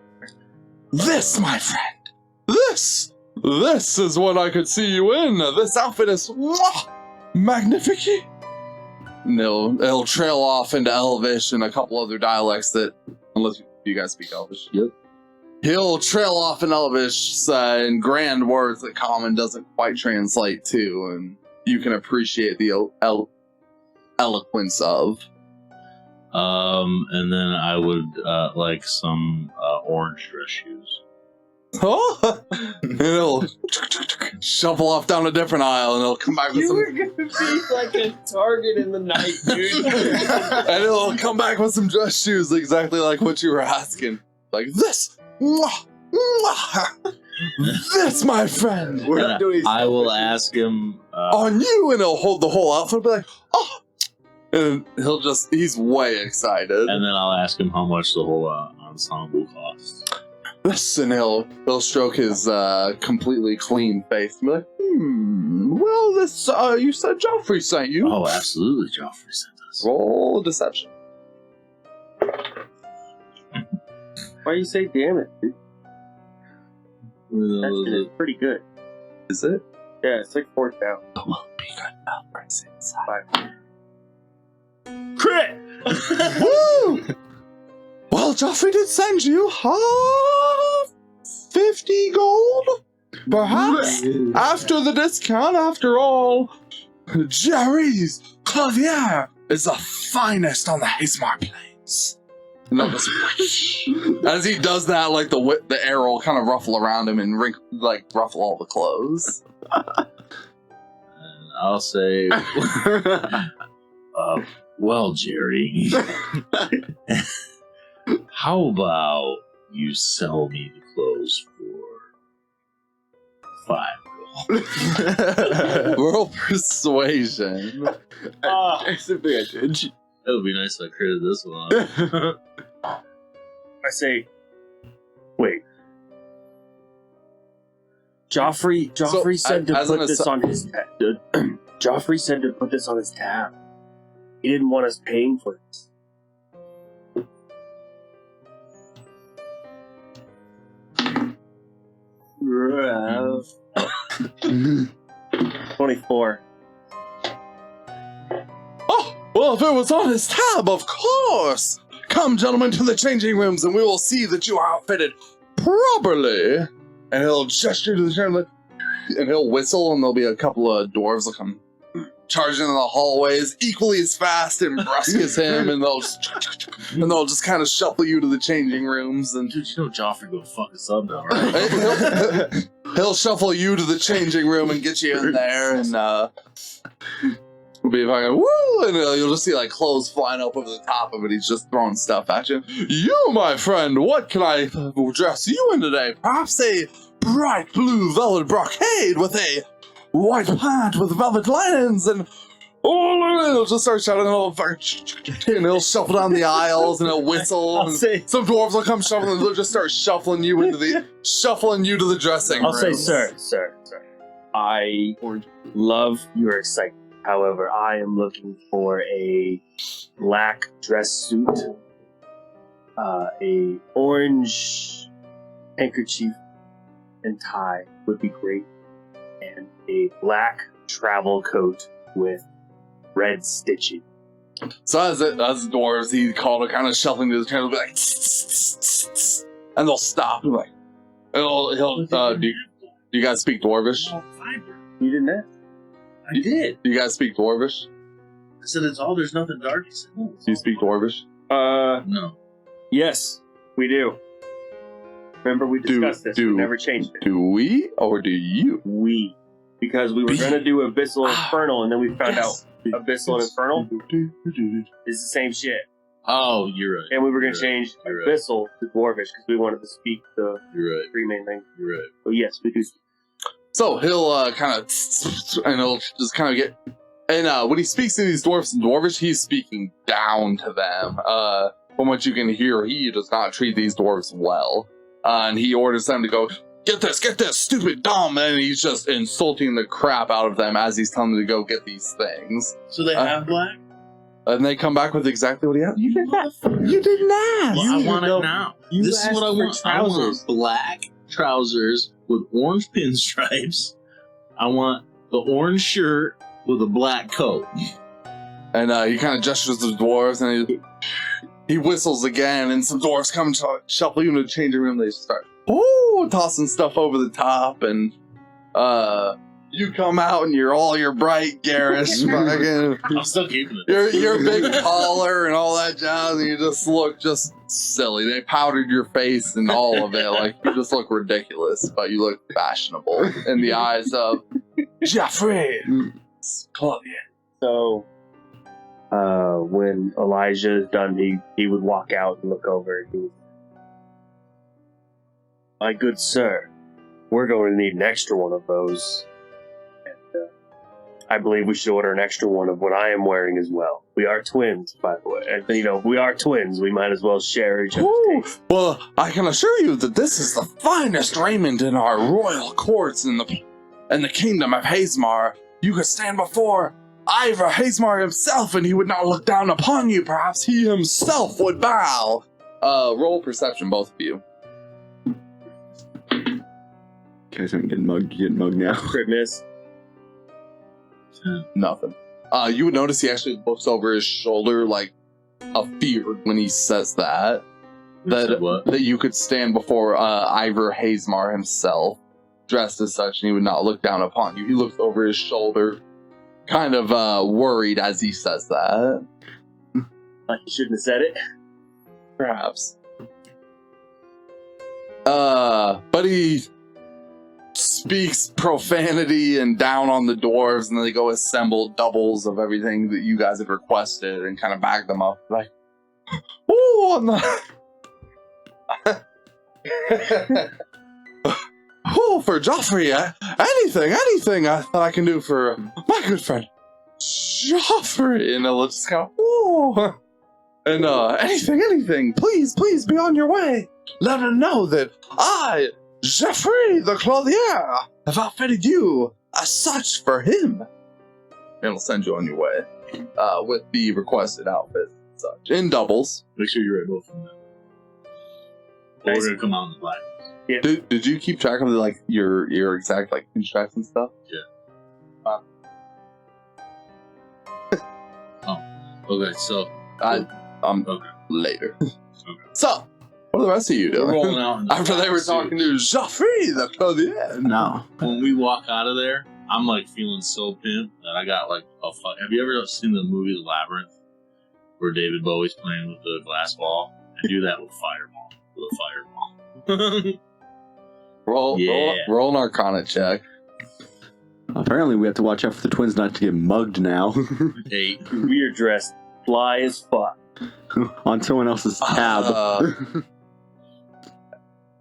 This, my friend, this is what I could see you in. This outfit is magnificent. And they'll trail off into Elvish and a couple other dialects that, unless you guys speak Elvish. Yep. He'll trail off in Elvish in grand words that Common doesn't quite translate to, and you can appreciate the eloquence of. And then I would like some orange dress shoes. Oh! And he'll shuffle off down a different aisle, and he'll come back with some. You were gonna be like a target in the night, dude. And he'll come back with some dress shoes, exactly like what you were asking. Like this. This, my friend. I will ask him On you, and he'll hold the whole outfit and be like, oh. And he's way excited. and then I'll ask him how much the whole ensemble costs. Listen, he'll stroke his completely clean face and be like, well, this, you said Joffrey sent you. Oh, absolutely, Joffrey sent us. Roll deception. Why you say damn it, dude? That shit is pretty good. Is it? Yeah, it's like 4 down. Oh, well, be good now, Prince inside. 5. Crit! Woo! Well, Joffrey did send you 50 gold? Perhaps after the discount, after all, Jerry's Clavier is the finest on the Haysmar Plains. And as he does that, like the air will kind of ruffle around him and ruffle all the clothes. And I'll say, well, Jerry, how about you sell me the clothes for 5 gold? Roll persuasion. Disadvantage. That would be nice if I critted this one. I say, wait. Joffrey said to put this on his tab. Joffrey said to put this on his tab. He didn't want us paying for this. Mm. 24. Oh, well, if it was on his tab, of course. Come, gentlemen, to the changing rooms, and we will see that you are outfitted properly. And he'll gesture to the chairman, and he'll whistle, and there'll be a couple of dwarves that come charging in the hallways equally as fast and brusque as him, and they'll just kind of shuffle you to the changing rooms. And Dude, you know Joffrey go fuck us up now, right? he'll shuffle you to the changing room and get you in there, and It'll be fucking woo, and you'll just see like clothes flying up over the top of it. He's just throwing stuff at you. You, my friend, what can I dress you in today? Perhaps a bright blue velvet brocade with a white pant with velvet linens, and he'll just start shouting, and he'll shuffle down the aisles, and he'll whistle. I'll And say- some dwarves will come shuffling. They'll just start shuffling you to the dressing I'll room. say, sir. I love your excitement. However, I am looking for a black dress suit, a orange handkerchief and tie would be great, and a black travel coat with red stitching. So as the dwarves, he called it, kind of shuffling to the channel, be like, and they'll stop. And like, he'll. Do you guys speak Dwarvish? You didn't ask? I did. Do you guys speak Dwarvish? I said it's all. There's nothing dark. He said, no. Do you speak Dwarvish? No. Yes, we do. Remember, we discussed this. We never changed it. Do we or do you? We. Because we were going to do Abyssal and Infernal, and then we found out Abyssal and Infernal is the same shit. Oh, you're right. And we were going to You're change You're right. Abyssal to Dwarvish because we wanted to speak the You're right. three main languages. You're right. So yes, we do. So he'll kind of, and he'll just kind of get, and when he speaks to these dwarves in Dwarvish, he's speaking down to them. From what you can hear, he does not treat these dwarves well. And he orders them to go, get this, stupid dumb, and he's just insulting the crap out of them as he's telling them to go get these things. So they have black? And they come back with exactly what he has. You didn't ask. You didn't ask. Well, I want it now. you This is asked what I for want. trousers. I want black trousers with orange pinstripes. I want the orange shirt with a black coat. And he kind of gestures to the dwarves, and he whistles again, and some dwarves come and shuffle you into the changing room. They start, tossing stuff over the top, and you come out, and you're all your bright, garish, fucking, I'm still keeping it. your big collar and all that jazz, and you just look just silly. They powdered your face and all of it, like you just look ridiculous, but you look fashionable in the eyes of Jeffrey. Claudia. So when Elijah is done, he would walk out and look over. And he would, my good sir, we're going to need an extra one of those. And I believe we should order an extra one of what I am wearing as well. We are twins, by the way. And, we are twins. We might as well share each other's Ooh, taste. well, I can assure you that this is the finest raiment in our royal courts in the kingdom of Hazemar. You could stand before Ivor Hazemar himself, and he would not look down upon you. Perhaps he himself would bow. Roll perception, both of you. Guys aren't getting mugged now. Crit miss. Nothing. You would notice he actually looks over his shoulder like a fear when he says that. Said what? That you could stand before Ivor Hazemar himself, dressed as such, and he would not look down upon you. He looks over his shoulder, kind of worried as he says that. Like you shouldn't have said it. Perhaps. But he speaks profanity and down on the dwarves, and then they go assemble doubles of everything that you guys have requested and kind of bag them up. Like, ooh, on the... oh, for Joffrey, anything I thought I can do for my good friend Joffrey. And it'll just kind of, ooh. And anything, please be on your way. Let him know that I, Geoffrey the Clothier, have outfitted you as such for him. And it'll send you on your way with the requested outfit and such. In doubles. Make sure you write both of them. We're gonna come out in the black. Did you keep track of your exact pinstripes and stuff? Okay, so Okay. Later. Okay. So, what are the rest of you we're doing? rolling out in the After they were black talking suits. to Joffrey the Clothier. No. When we walk out of there, I'm feeling so pimped that I got a fuck. Have you ever seen the movie The Labyrinth, where David Bowie's playing with the glass ball? I do that with Fireball. Roll an Arcana check. Apparently, we have to watch out for the twins not to get mugged now 8. We are dressed fly as fuck. on someone else's tab.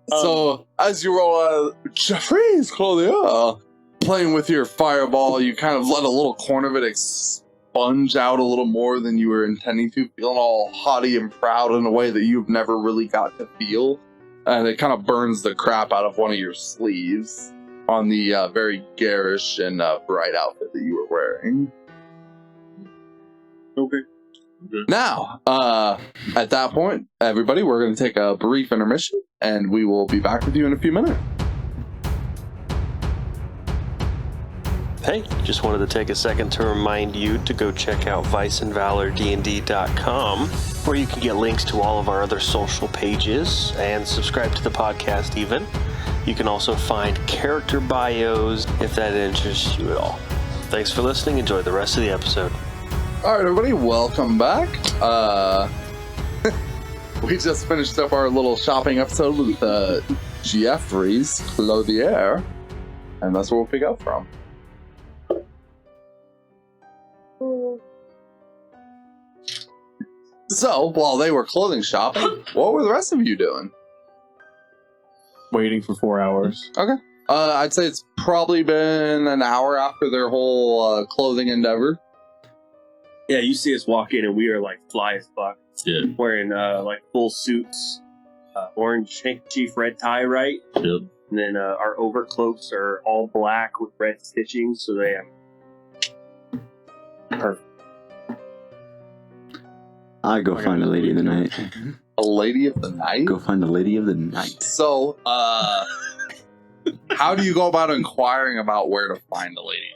So, as you roll out, Jeffries, Claudia, playing with your fireball, you kind of let a little corner of it expunge out a little more than you were intending to, feeling all haughty and proud in a way that you've never really got to feel. And it kind of burns the crap out of one of your sleeves on the very garish and bright outfit that you were wearing. Okay. Now, at that point, everybody, we're going to take a brief intermission, and we will be back with you in a few minutes. Hey, just wanted to take a second to remind you to go check out viceandvalordnd.com, where you can get links to all of our other social pages and subscribe to the podcast even. You can also find character bios if that interests you at all. Thanks for listening. Enjoy the rest of the episode. All right, everybody, welcome back. We just finished up our little shopping episode with Jeffries Clothier, and that's where we'll pick up from. So, while they were clothing shopping, what were the rest of you doing? Waiting for 4 hours. I'd say it's probably been an hour after their whole clothing endeavor. Yeah, you see us walk in and we are like fly as fuck. Yeah. Wearing like full suits, orange handkerchief, red tie, right? Yep. And then our overcloaks are all black with red stitching, so they have perfect. I go find a lady of the night. A lady of the night? Go find a lady of the night. So, how do you go about inquiring about where to find a lady?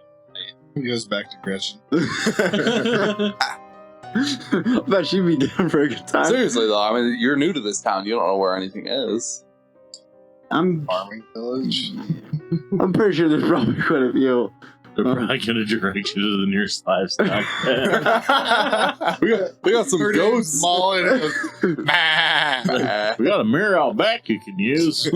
He goes back to Gretchen. I bet she'd be down for a good time. Seriously, though, I mean, you're new to this town. You don't know where anything is. I'm Farming village. pretty sure there's probably quite a few. They're probably going to direct you to the nearest livestock. we got some goats. We got a mirror out back you can use.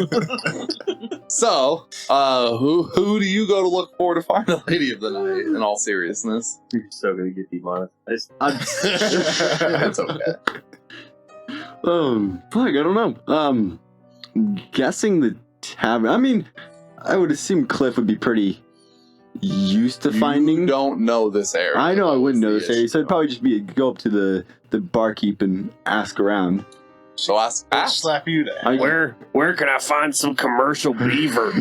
So, who do you go to look for to find a lady of the night? In all seriousness, You're still gonna get demonetized. that's okay. Fuck, I don't know. Guessing the tavern. I mean, I would assume Cliff would be pretty used to finding. You don't know this area. I know I wouldn't know this That's the area, so it'd probably just be go up to the barkeep and ask around. So ask. Slap you down. Where can I find some commercial beaver?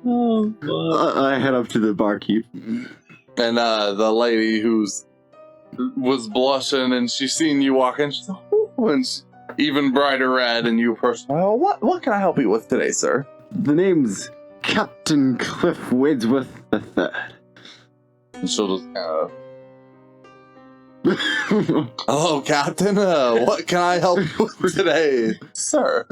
I head up to the barkeep. And the lady was blushing, and she seen you walk in. She's like, "Ooh," and she, even brighter red. And you approach. Oh, what can I help you with today, sir? The name's Captain Cliff Wadsworth III. And she'll just hello, Captain. What can I help you with today, sir?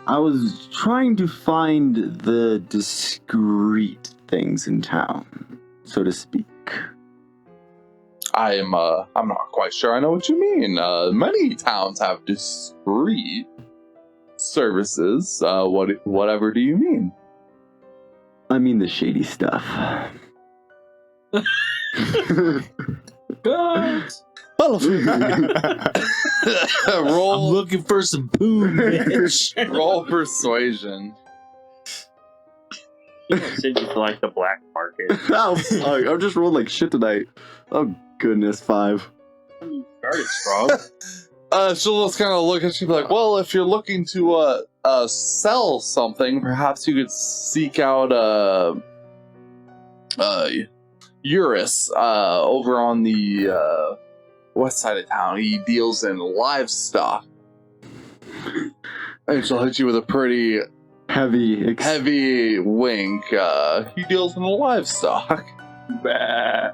I was trying to find the discreet things in town, so to speak. I'm not quite sure I know what you mean. Many towns have discreet services. Whatever do you mean? I mean the shady stuff. Roll. I'm looking for some boom, bitch. Roll persuasion. Send you to like the black market. Oh, fuck. I've just rolled like shit tonight. Oh, goodness, 5. Started strong. She'll just kind of look at you like, well, if you're looking to sell something, perhaps you could seek out Eurus over on the west side of town. He deals in livestock. And she'll hit you with a pretty heavy wink. He deals in livestock. Bah.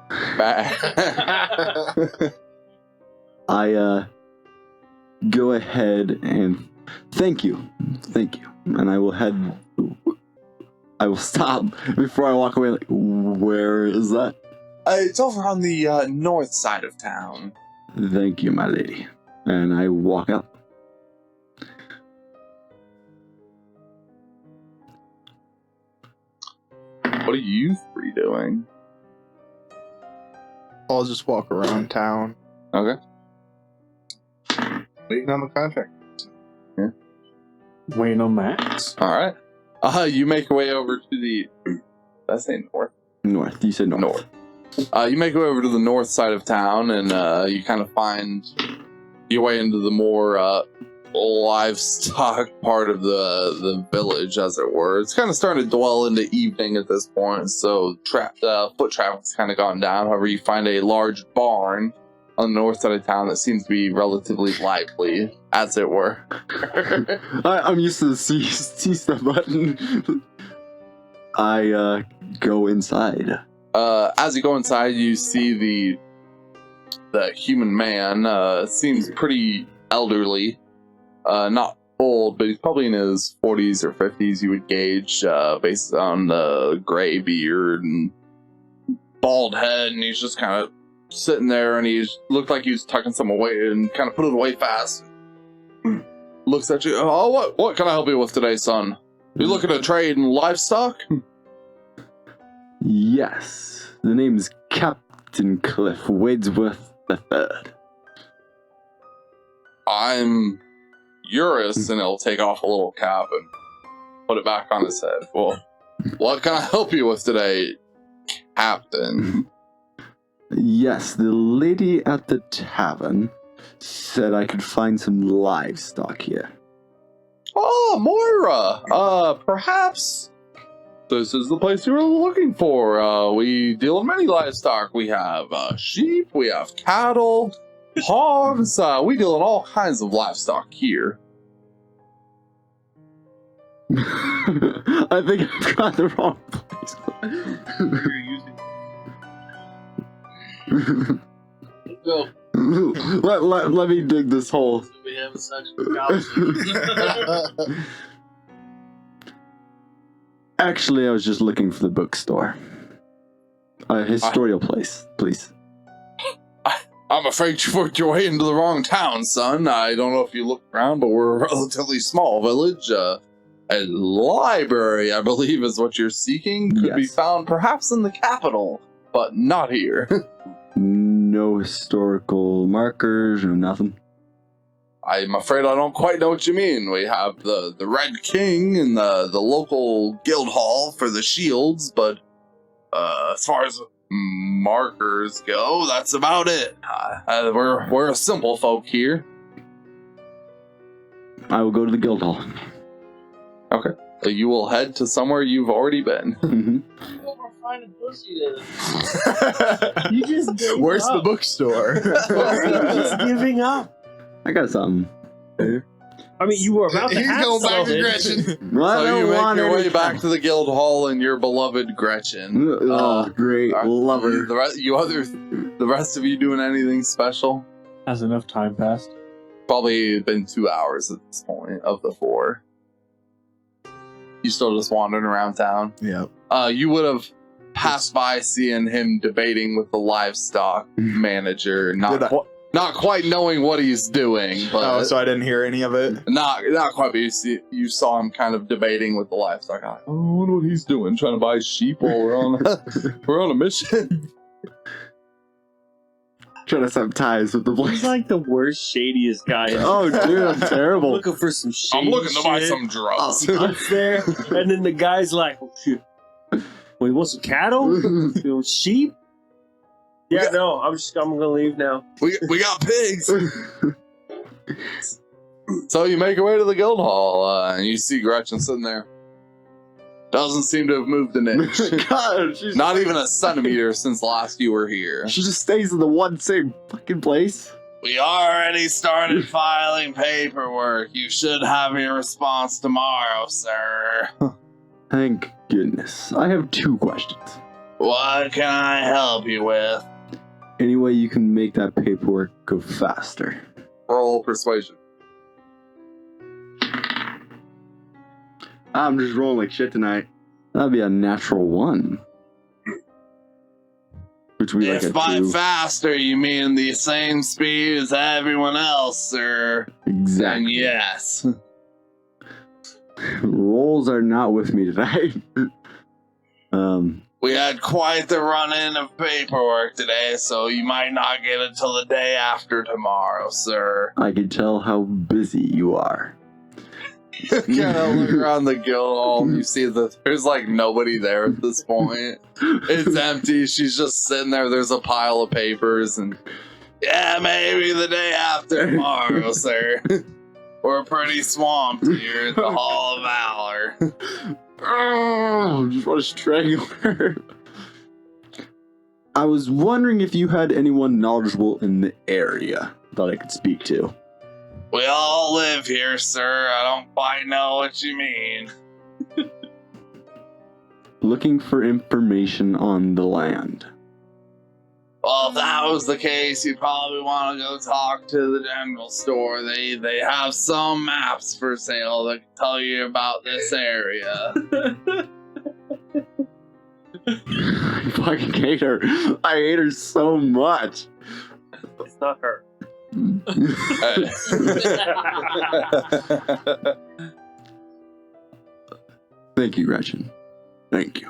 I go ahead and thank you, and I will stop before I walk away. Like, where is that? It's over on the north side of town. Thank you, my lady. And I walk up. What are you three doing? I'll just walk around town. Okay. Waiting on the contract. Waiting on Max. All right. You make your way over to the. Did I say north? North. You said north. You make your way over to the north side of town, and you kind of find your way into the more livestock part of the village, as it were. It's kind of starting to dwell into evening at this point, so foot traffic's kind of gone down. However, you find a large barn on the north side of town that seems to be relatively lively, as it were. I'm used to the C step button. I go inside. As you go inside, you see the human man. Seems pretty elderly. Not old, but he's probably in his 40s or 50s, you would gauge, based on the gray beard and bald head, and he's just kind of sitting there, and he looked like he was tucking some away and kind of put it away fast. Looks at you. Oh, what can I help you with today, son? You looking to trade in livestock? Yes. The name is Captain Cliff Wadsworth III. I'm Eurus, and he'll take off a little cap and put it back on his head. Well, what can I help you with today, Captain? Yes, the lady at the tavern said I could find some livestock here. Oh, Moira! Perhaps this is the place you were looking for. We deal in many livestock. We have sheep, we have cattle, hogs. We deal in all kinds of livestock here. I think I've got the wrong place. Go. let me dig this hole. We have a section for cows. Actually, I was just looking for the bookstore. A historical place, please. I'm afraid you worked your way into the wrong town, son. I don't know if you looked around, but we're a relatively small village. A library, I believe, is what you're seeking. Could be Yes. found perhaps in the capital, but not here. No historical markers or nothing. I'm afraid I don't quite know what you mean. We have the Red King and the local guild hall for the shields, but as far as markers go, that's about it. We're a simple folk here. I will go to the guild hall. Okay. You will head to somewhere you've already been. Mm-hmm. We're finding pussy to You just gave Where's the up. bookstore? You're just giving up. I got something. I mean, you were about to He's have going back to something. Gretchen. Well, I So you don't make want your way any- back to the guild hall and your beloved Gretchen. Oh, great. Love her. The rest of you doing anything special? Has enough time passed? Probably been 2 hours at this point of the 4. You still just wandering around town? Yep. You would have passed by seeing him debating with the livestock manager, Did I? not quite knowing what he's doing, but Oh, so I didn't hear any of it. not quite. But you saw him kind of debating with the livestock. I'm like, oh, I wonder what he's doing, trying to buy sheep while we're on a mission. Trying to set ties with the He's place. like the worst, shadiest guy. Oh, dude, I'm terrible. Looking for some shit. I'm looking to buy some drugs. Up there, and then the guy's like, "Oh shit! Well, you want some cattle? You want sheep?" Yeah, no, I'm gonna leave now. we got pigs. So you make your way to the guild hall, and you see Gretchen sitting there. Doesn't seem to have moved an inch. God, she's Not even a centimeter since last you were here. She just stays in the one same fucking place. We already started filing paperwork. You should have your response tomorrow, sir. Thank goodness. I have 2 questions. What can I help you with? Any way you can make that paperwork go faster? Roll persuasion. I'm just rolling like shit tonight. That'd be a natural 1. Which would be like If a by 2. faster you mean the same speed as everyone else, sir, then Exactly. yes. Rolls are not with me tonight. We had quite the run-in of paperwork today, so you might not get it till the day after tomorrow, sir. I can tell how busy you are. Kind of look around the guild hall, and you see that there's like nobody there at this point. It's empty. She's just sitting there. There's a pile of papers, and yeah, maybe the day after tomorrow, sir. We're pretty swamped here at the Hall of Valor. Oh, just want to strangle her. I was wondering if you had anyone knowledgeable in the area that I could speak to. We all live here, sir. I don't quite know what you mean. Looking for information on the land. Well, if that was the case, you'd probably want to go talk to the general store. They have some maps for sale that can tell you about this area. I fucking hate her. I hate her so much. It's not her. Thank you, Gretchen. Thank you.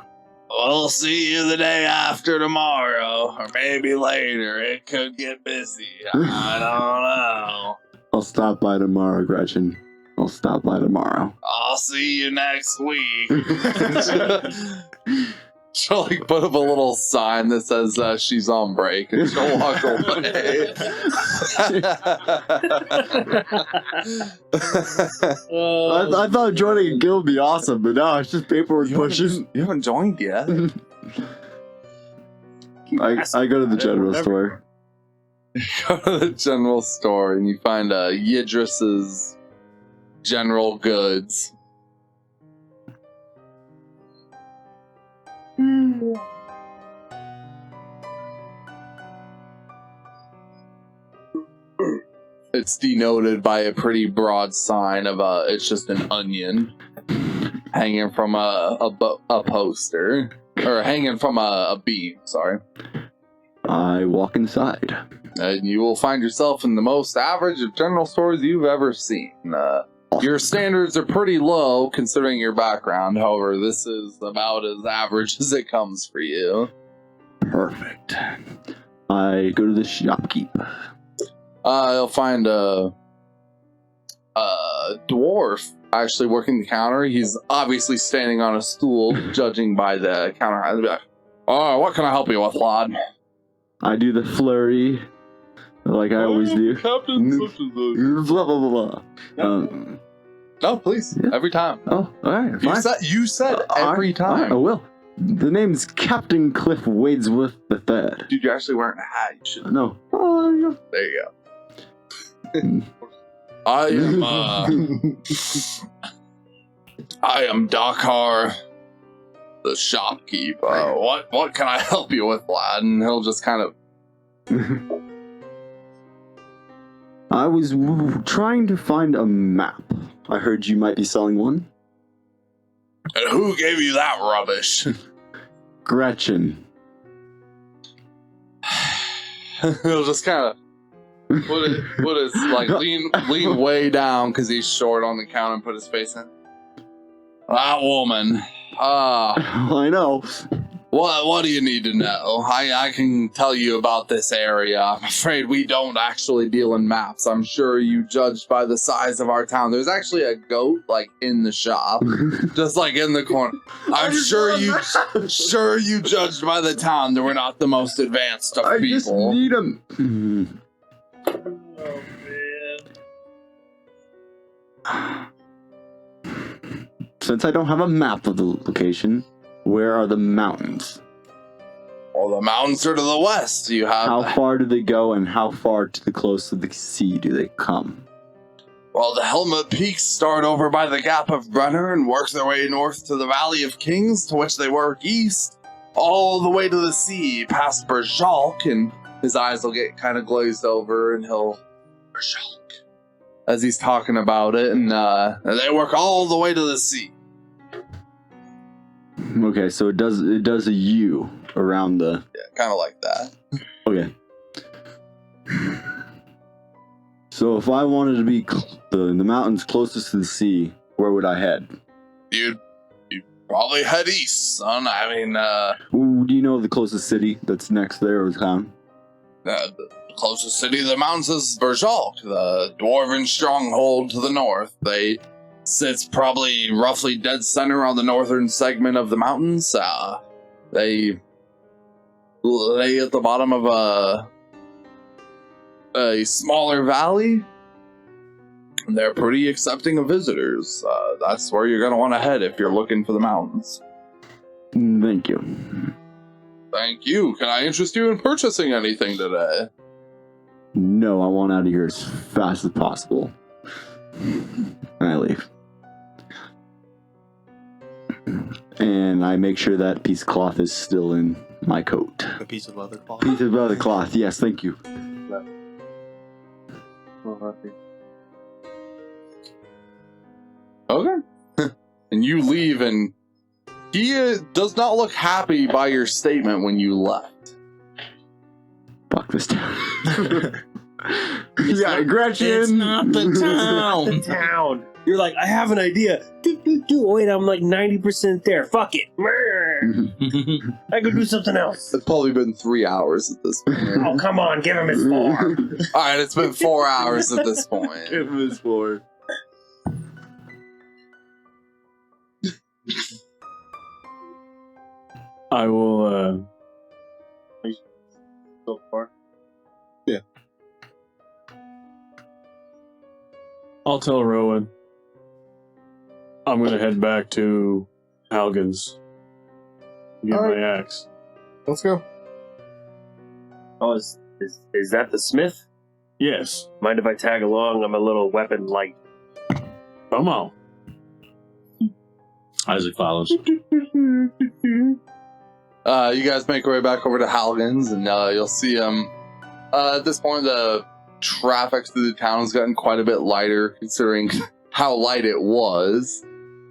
We'll see you the day after tomorrow, or maybe later. It could get busy. I don't know. I'll stop by tomorrow, Gretchen. I'll stop by tomorrow. I'll see you next week. She'll like put up a little sign that says she's on break, and she'll walk away. I thought joining a guild would be awesome, but no, it's just paperwork pushing. You haven't joined yet. I go to the general store. You go to the general store and you find Yidris's General Goods. It's denoted by a pretty broad sign of it's just an onion hanging from a poster, or hanging from a beam, sorry. I walk inside. And you will find yourself in the most average of general stores you've ever seen. Your standards are pretty low considering your background. However, this is about as average as it comes for you. Perfect. I go to the shopkeep. You'll find a dwarf actually working the counter. He's obviously standing on a stool, judging by the counter. I'll be like, "Oh, what can I help you with, lad?" I do the flurry, like I always do. Captain, such as a... Blah blah blah blah. No, please. Yeah. Every time. Oh, all right. Fine. You said every time. I will. The name's Captain Cliff Wadesworth III. Dude, you're actually wearing a hat. You should. No. Oh, There you go. I am Dakar, the shopkeep. What can I help you with, lad? And he'll just kind of... I was trying to find a map. I heard you might be selling one. And who gave you that rubbish? Gretchen. He'll just kind of put his like lean way down because he's short on the counter and put his face in. That woman. I know. What do you need to know? I can tell you about this area. I'm afraid we don't actually deal in maps. I'm sure you judged by the size of our town. There's actually a goat like in the shop, just like in the corner. I'm sure you judged by the town that we're not the most advanced of people. I just need him. Oh man. Since I don't have a map of the location, where are the mountains? Well, the mountains are to the west. You have. How far do they go, and how far to the close to the sea do they come? Well, the Helmet Peaks start over by the Gap of Brenner and work their way north to the Valley of Kings, to which they work east, all the way to the sea, past Berjalk, and his eyes will get kind of glazed over, and he'll... Berjalk. As he's talking about it, and they work all the way to the sea. Okay, so it does a U around the... Yeah, kind of like that. Okay. So if I wanted to be in the mountains closest to the sea, where would I head? You'd probably head east, son. I mean, Ooh, do you know the closest city that's next there or town? the closest city to the mountains is Berjalk, the dwarven stronghold to the north. They sits probably roughly dead center on the northern segment of the mountains. They lay at the bottom of a smaller valley. And they're pretty accepting of visitors. That's where you're going to want to head if you're looking for the mountains. Thank you. Thank you. Can I interest you in purchasing anything today? No, I want out of here as fast as possible. And I leave. And I make sure that piece of cloth is still in my coat. A piece of leather cloth. Piece of leather cloth, yes, thank you. Okay. And you leave, and he does not look happy by your statement when you left. Fuck this town. Yeah, Gretchen. It's not the town. The town. You're like, I have an idea. Wait, I'm like 90% there. Fuck it. I could do something else. It's probably been 3 hours at this point. Oh, come on. Give him his 4. Alright, it's been 4 hours at this point. It was for. I will. So far. I'll tell Rowan. I'm gonna head back to Halgan's. Get All my right. axe. Let's go. Oh, is that the smith? Yes. Mind if I tag along? I'm a little weapon light. Come on. Isaac follows. You guys make your way back over to Halgan's, and you'll see at this point, the traffic through the town has gotten quite a bit lighter, considering how light it was.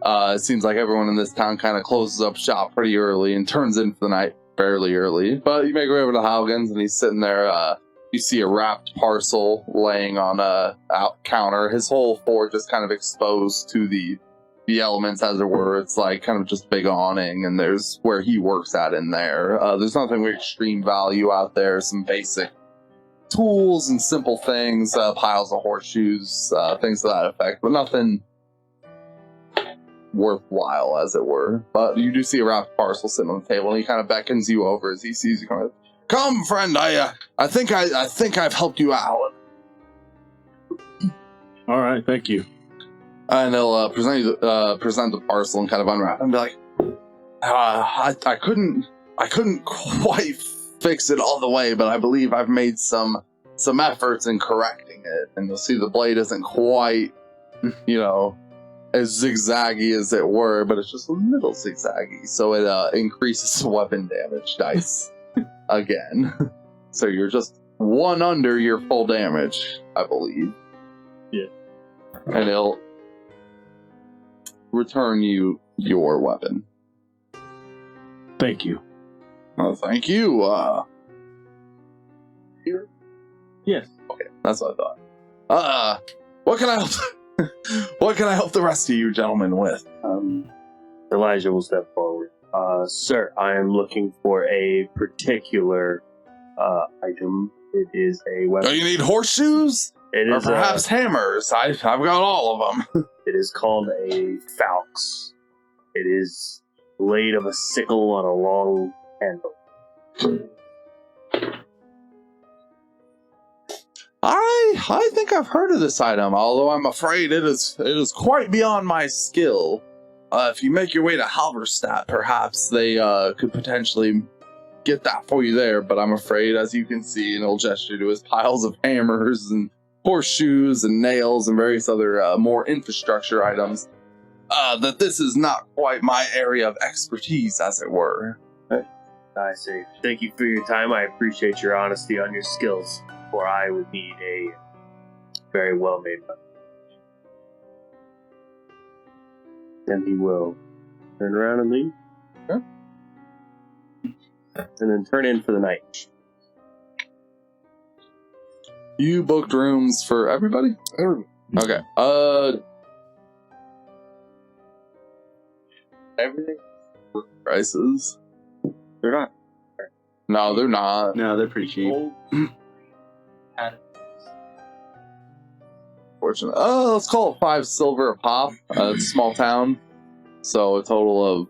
It seems like everyone in this town kind of closes up shop pretty early and turns in for the night fairly early. But you make your way over to Halgan's, and he's sitting there. You see a wrapped parcel laying on a out counter. His whole fort just kind of exposed to the elements, as it were. It's like kind of just big awning, and there's where he works at in there. There's nothing with extreme value out there. Some basic tools and simple things, piles of horseshoes, things to that effect, but nothing worthwhile, as it were. But you do see a wrapped parcel sitting on the table, and he kind of beckons you over as he sees you coming. Come, friend, I think I've helped you out. All right, thank you. And they'll present the parcel and kind of unwrap it and be like, I couldn't quite fix it all the way, but I believe I've made some efforts in correcting it. And you'll see the blade isn't quite, as zigzaggy as it were, but it's just a little zigzaggy, so it increases the weapon damage dice again. So you're just 1 under your full damage, I believe. Yeah. And it'll return you your weapon. Thank you. Oh, thank you. Here? Yes. Okay, that's what I thought. What can I help? What can I help the rest of you gentlemen with? Elijah will step forward. Sir, I am looking for a particular item. It is a weapon. Oh, you need horseshoes? It Or is perhaps hammers? I've got all of them. It is called a falx. It is blade of a sickle on a long handle. I think I've heard of this item, although I'm afraid it is quite beyond my skill. If you make your way to Halverstadt, perhaps they could potentially get that for you there, but I'm afraid, as you can see, and he'll gesture to his piles of hammers and horseshoes and nails and various other more infrastructure items, that this is not quite my area of expertise, as it were. I say, thank you for your time. I appreciate your honesty on your skills, for I would need a very well-made weapon. And he will turn around and leave. Sure. And then turn in for the night. You booked rooms for everybody? Okay. Everything prices. They're not. No, they're not. No, they're pretty cheap. Fortunate. Let's call it 5 silver a pop. It's a small town, so a total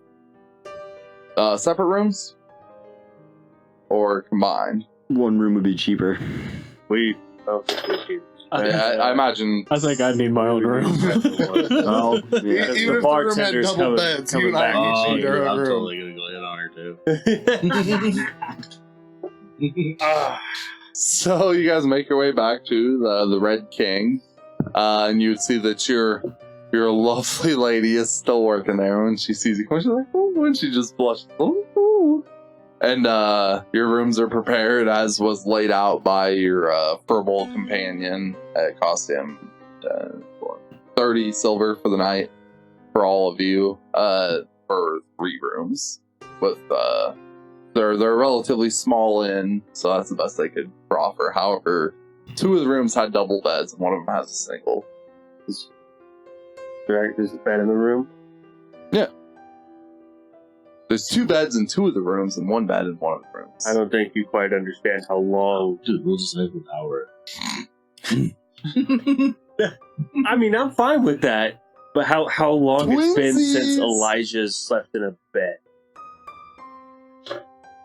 of separate rooms or combined. One room would be cheaper. We. Oh, cheap. I imagine. I think I need my own room. Oh, yeah. Even if the room had bartender's double coming- beds, coming you and I back. each Oh, need yeah, our I'm own room. totally gonna go in on her too. So you guys make your way back to the Red King, and you would see that your lovely lady is still working there. When she sees you, she's like, "Oh," and she just blushes. "Oh." And your rooms are prepared as was laid out by your furball companion. It cost him 30 silver for the night for all of you for 3 rooms. With they're relatively small inn, so that's the best they could offer. However, 2 of the rooms had double beds, and one of them has a single. Right, there's a bed in the room. There's 2 beds in 2 of the rooms, and 1 bed in 1 of the rooms. I don't think you quite understand how long. Dude, we'll just make an hour. I mean, I'm fine with that, but how long it's been since Twinsies! Elijah's slept in a bed?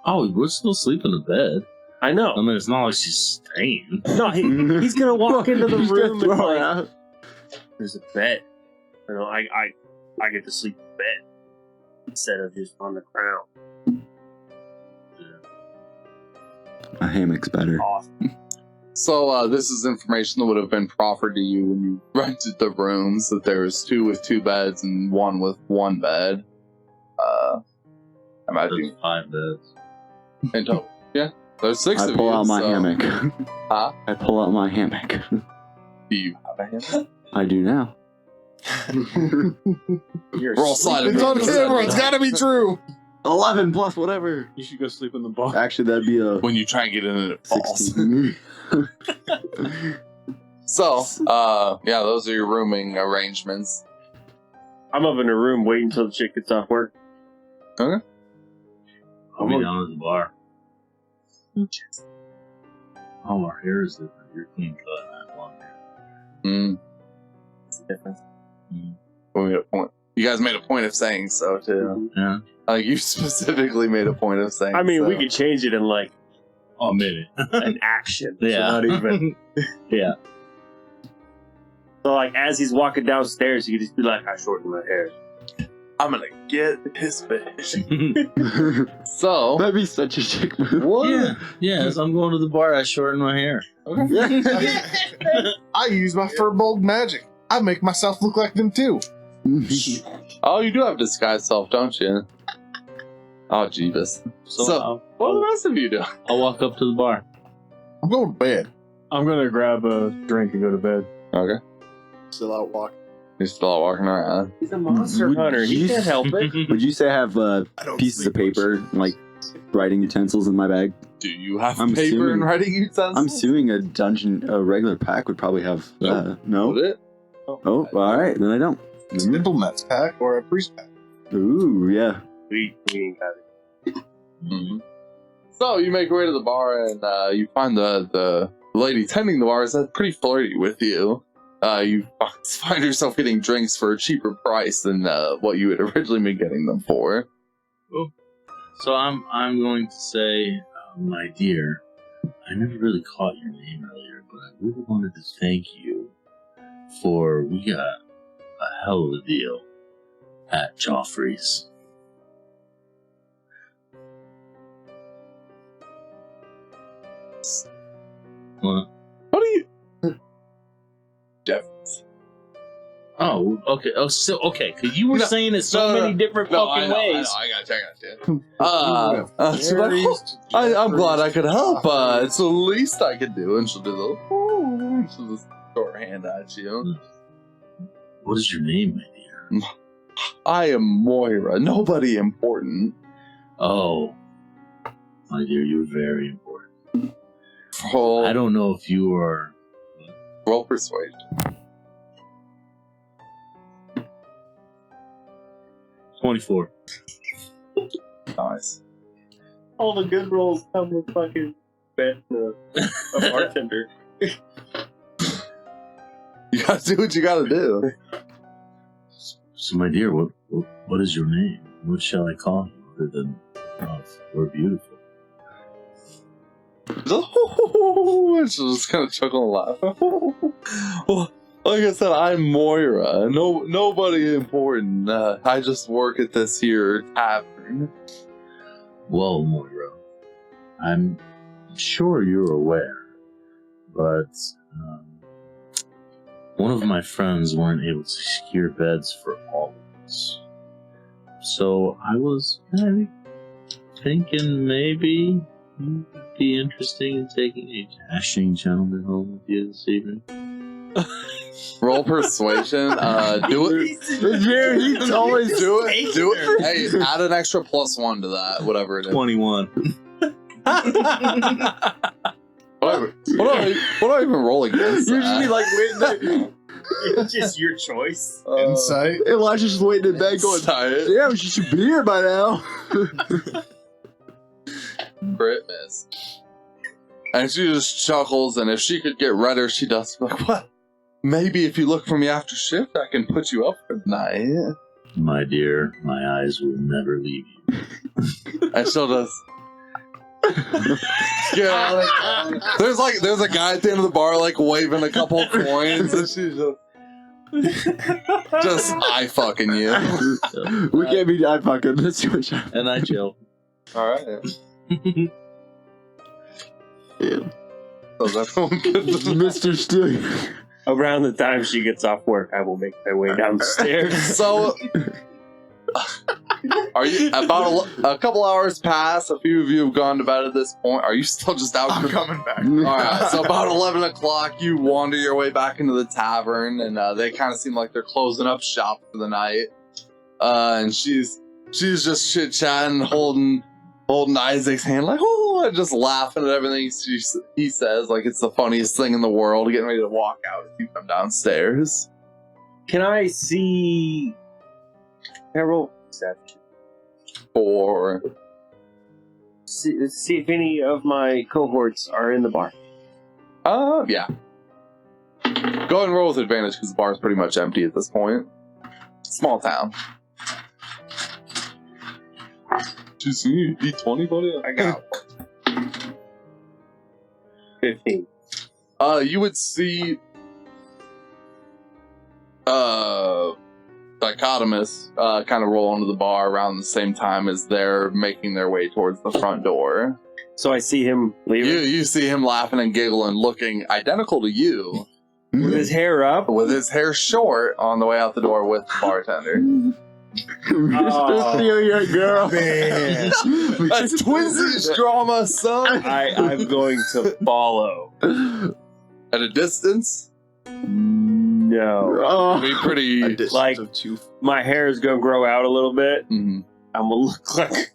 Oh, we're still sleeping in bed. I know. I mean, it's not like she's staying. No, he's gonna walk into the He's gonna room and throw her like, out. there's a bed. You know, I get to sleep in bed instead of just on the ground. A hammock's better. Awesome. So this is information that would have been proffered to you when you rented the rooms, that there was 2 with 2 beds and 1 with 1 bed. Imagine There's 5 beds. in total. Yeah, there's 6 I of pull you. out my so- hammock. Huh? I pull out my hammock. Do you have a hammock? I do now. You're Roll slide. It's on camera. It's got to be true. 11 plus whatever. You should go sleep in the bar. Actually, that'd be a When you try and get in it falls. 16. So, yeah, those are your rooming arrangements. I'm up in a room waiting until the chick gets off work. Okay. I'll be down at the bar. Oh, our hair is different. You're clean cut. I have long hair. Mm. It's different. We made a point. You guys made a point of saying so too. Yeah. Like you specifically made a point of saying. I mean, so. we could change it in like Oh, a minute. an action. So Yeah. not even. Yeah. So like as he's walking downstairs, you could just be like, I shortened my hair. I'm gonna get his bitch. So That'd be such a chick move. what? Yeah. Yeah, as I'm going to the bar, I shorten my hair. I use my furbolg magic. I make myself look like them too. Oh, you do have disguised self, don't you? Oh, Jeebus. So, what do the rest of you do? I'll walk up to the bar. I'm going to bed. I'm gonna grab a drink and go to bed. Okay. Still out walking. You're still out walking around. He's a monster Would hunter. He you- can't help it. Would you say I have I don't pieces of sleep much. paper, like writing utensils in my bag? Do you have I'm paper assuming- and writing utensils? I'm suing a regular pack would probably have. No? Would it? Oh, alright, then I don't. It's a diplomat's pack or a priest pack. Ooh, yeah. We ain't got it. Mm-hmm. So you make your way to the bar, and you find the lady tending the bar is pretty flirty with you. You find yourself getting drinks for a cheaper price than what you had originally been getting them for. So I'm going to say, my dear, I never really caught your name earlier, but I really wanted to thank you for we got a hell of a deal at Joffrey's. What? What are you? Jeff. Oh, okay. Oh, so okay. Because you were No, saying it so no, many different No, fucking ways. I got you. Berries She's like, I'm glad I could help. Jeffries. It's the least I could do. And she'll do the, oh, she'll just throw her hand at you. What is your name, my dear? I am Moira. Nobody important. Oh, my dear, you're very important. Roll, I don't know if you are. roll persuasion. 24. Nice. All the good rolls come with fucking bet a bartender. You gotta do what you gotta do. So, my dear, what is your name? What shall I call you other than love or beautiful? She'll just kind of chuckle and laugh. Well, like I said, I'm Moira. Nobody important. I just work at this here tavern. Well, Moira, I'm sure you're aware, but one of my friends weren't able to secure beds for all of us. So I was thinking maybe you would be interested in taking a dashing gentleman home with you this evening. Roll persuasion. Do it. He's always Do it. Do it. Hey, add an extra +1 to that, whatever it is. 21. What do I even roll against? You should be that? like waiting there. It's just your choice. Insight. Elijah's just waiting in bed going, Tired. damn, she should be here by now. Crit miss. And she just chuckles, and if she could get redder, she does. Like, what? Maybe if you look for me after shift, I can put you up for the night. My dear, my eyes will never leave you. And she'll just. Yeah, there's a guy at the end of the bar like waving a couple coins, and she's just I fucking you. We can't be I fucking this situation. And I chill. All right. Yeah. So is everyone good? Mr. Steele. Around the time she gets off work, I will make my way downstairs. So, are you about a couple hours pass? A few of you have gone to bed at this point. Are you still just out? I'm coming back. All right. So about 11 o'clock, you wander your way back into the tavern, and they kind of seem like they're closing up shop for the night. And she's just chit chatting, holding Isaac's hand, like and just laughing at everything he says, like it's the funniest thing in the world. Getting ready to walk out as you come downstairs. Can I see Harold perception? Or See if any of my cohorts are in the bar. yeah. Go ahead and roll with advantage because the bar is pretty much empty at this point. Small town. Did you see D20, buddy? I got 15. You would see Dichotomous kind of roll onto the bar around the same time as they're making their way towards the front door. So I see him leaving You see him laughing and giggling, looking identical to you, with his hair up. with his hair short on the way out the door with the bartender. Mr. Steele, your girl. That's twinsies drama, son! I'm going to follow. At a distance? No. Oh. Be pretty... A distance Like- of 2. My hair is going to grow out a little bit. Mhm. I'm going to look like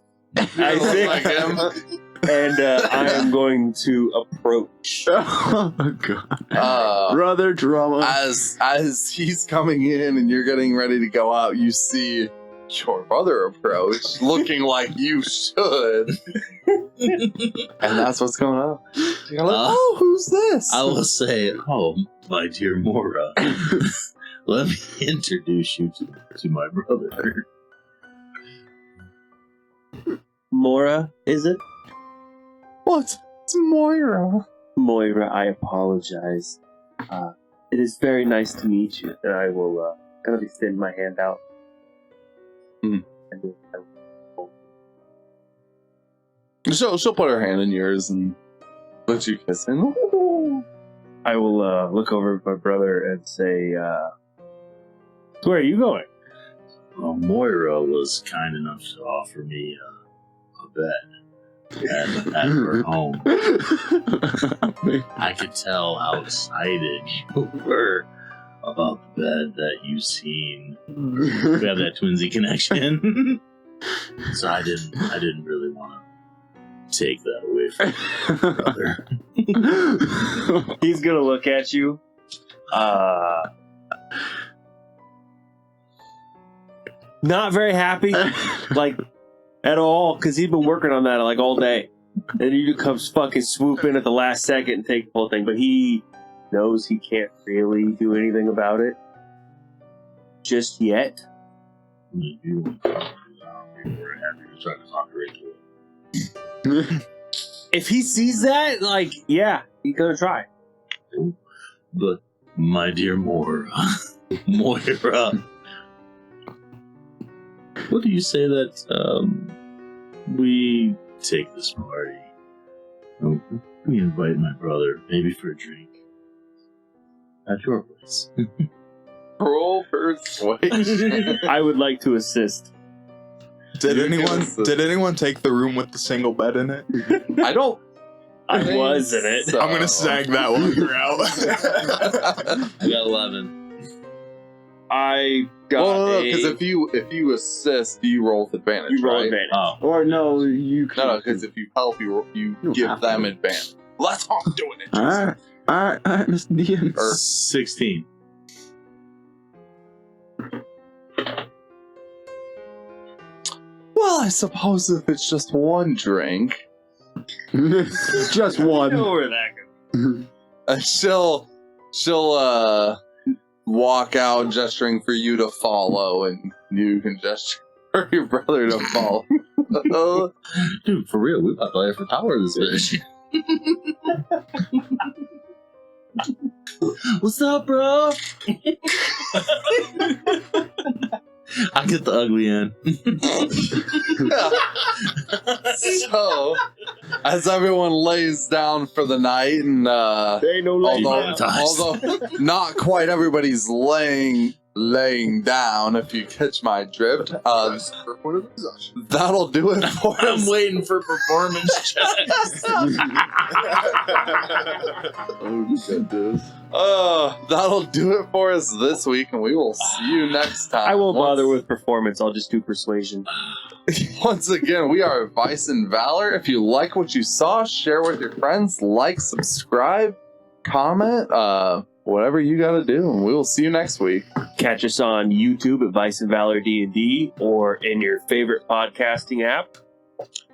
Isaac. Isaac. And I am going to approach. Oh, God. Brother drama. As he's coming in and you're getting ready to go out, you see your brother approach, looking like you should. And that's what's going on. You're like, oh, who's this? I will say, oh, my dear Mora, let me introduce you to my brother. Mora, is it? What? It's Moira. Moira, I apologize. It is very nice to meet you. And I will kind of extend my hand out. Mhm. And She'll put her hand in yours and let you kiss him. I will look over at my brother and say, where are you going? Well, Moira was kind enough to offer me a bed at her home. I could tell how excited you were about the bed that you've seen. We have that twinsy connection. So I didn't really want to take that away from you, brother. He's gonna look at you. Not very happy. Like, at all, because he'd been working on that like all day. And you comes fucking swoop in at the last second and take the whole thing. But he knows he can't really do anything about it just yet. You want to talk to me, we're happy to try to talk right to it. If he sees that, like, yeah, he's gonna try. But my dear Moira, Moira, what do you say that we take this party? We invite my brother, maybe for a drink, at your place. Roll persuasion. I would like to assist. Did You anyone take the room with the single bed in it? I don't. I think was in it. so. I'm gonna snag that while you're out. I got 11. I got Well, because if you assist, you roll with advantage, you roll right? advantage. Oh, Or no, you can. No, because if you help, you don't give have them to. advantage. Let's talk doing it. Alright, Mr. DM. 16. Well, I suppose if it's just one drink, Just I know one. where that goes. she'll walk out gesturing for you to follow, and you can gesture for your brother to follow. Dude, for real, we about to Eiffel Tower this bitch. What's up, bro? I get the ugly end. So, as everyone lays down for the night, and There ain't no lady although, down. although not quite everybody's laying down, if you catch my drift, that'll do it for I'm us. waiting for performance checks. Oh, goodness. That'll do it for us this week, and we will see you next time. I won't bother Once- with performance. I'll just do persuasion. Once again, we are Vice and Valor. If you like what you saw, share with your friends, like, subscribe, comment, whatever you gotta do, and we will see you next week. Catch us on YouTube at Vice and Valor D&D or in your favorite podcasting app.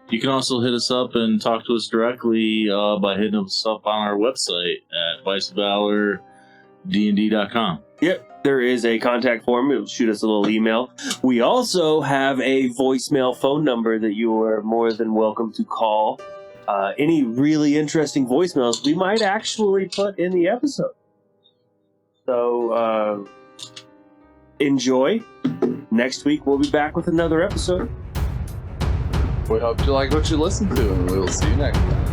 You can also hit us up and talk to us directly by hitting us up on our website at vicevalordnd.com. Yep, there is a contact form. It'll shoot us a little email. We also have a voicemail phone number that you are more than welcome to call. Any really interesting voicemails we might actually put in the episode. So, enjoy. Next week, we'll be back with another episode. We hope you like what you listened to, and we will see you next time.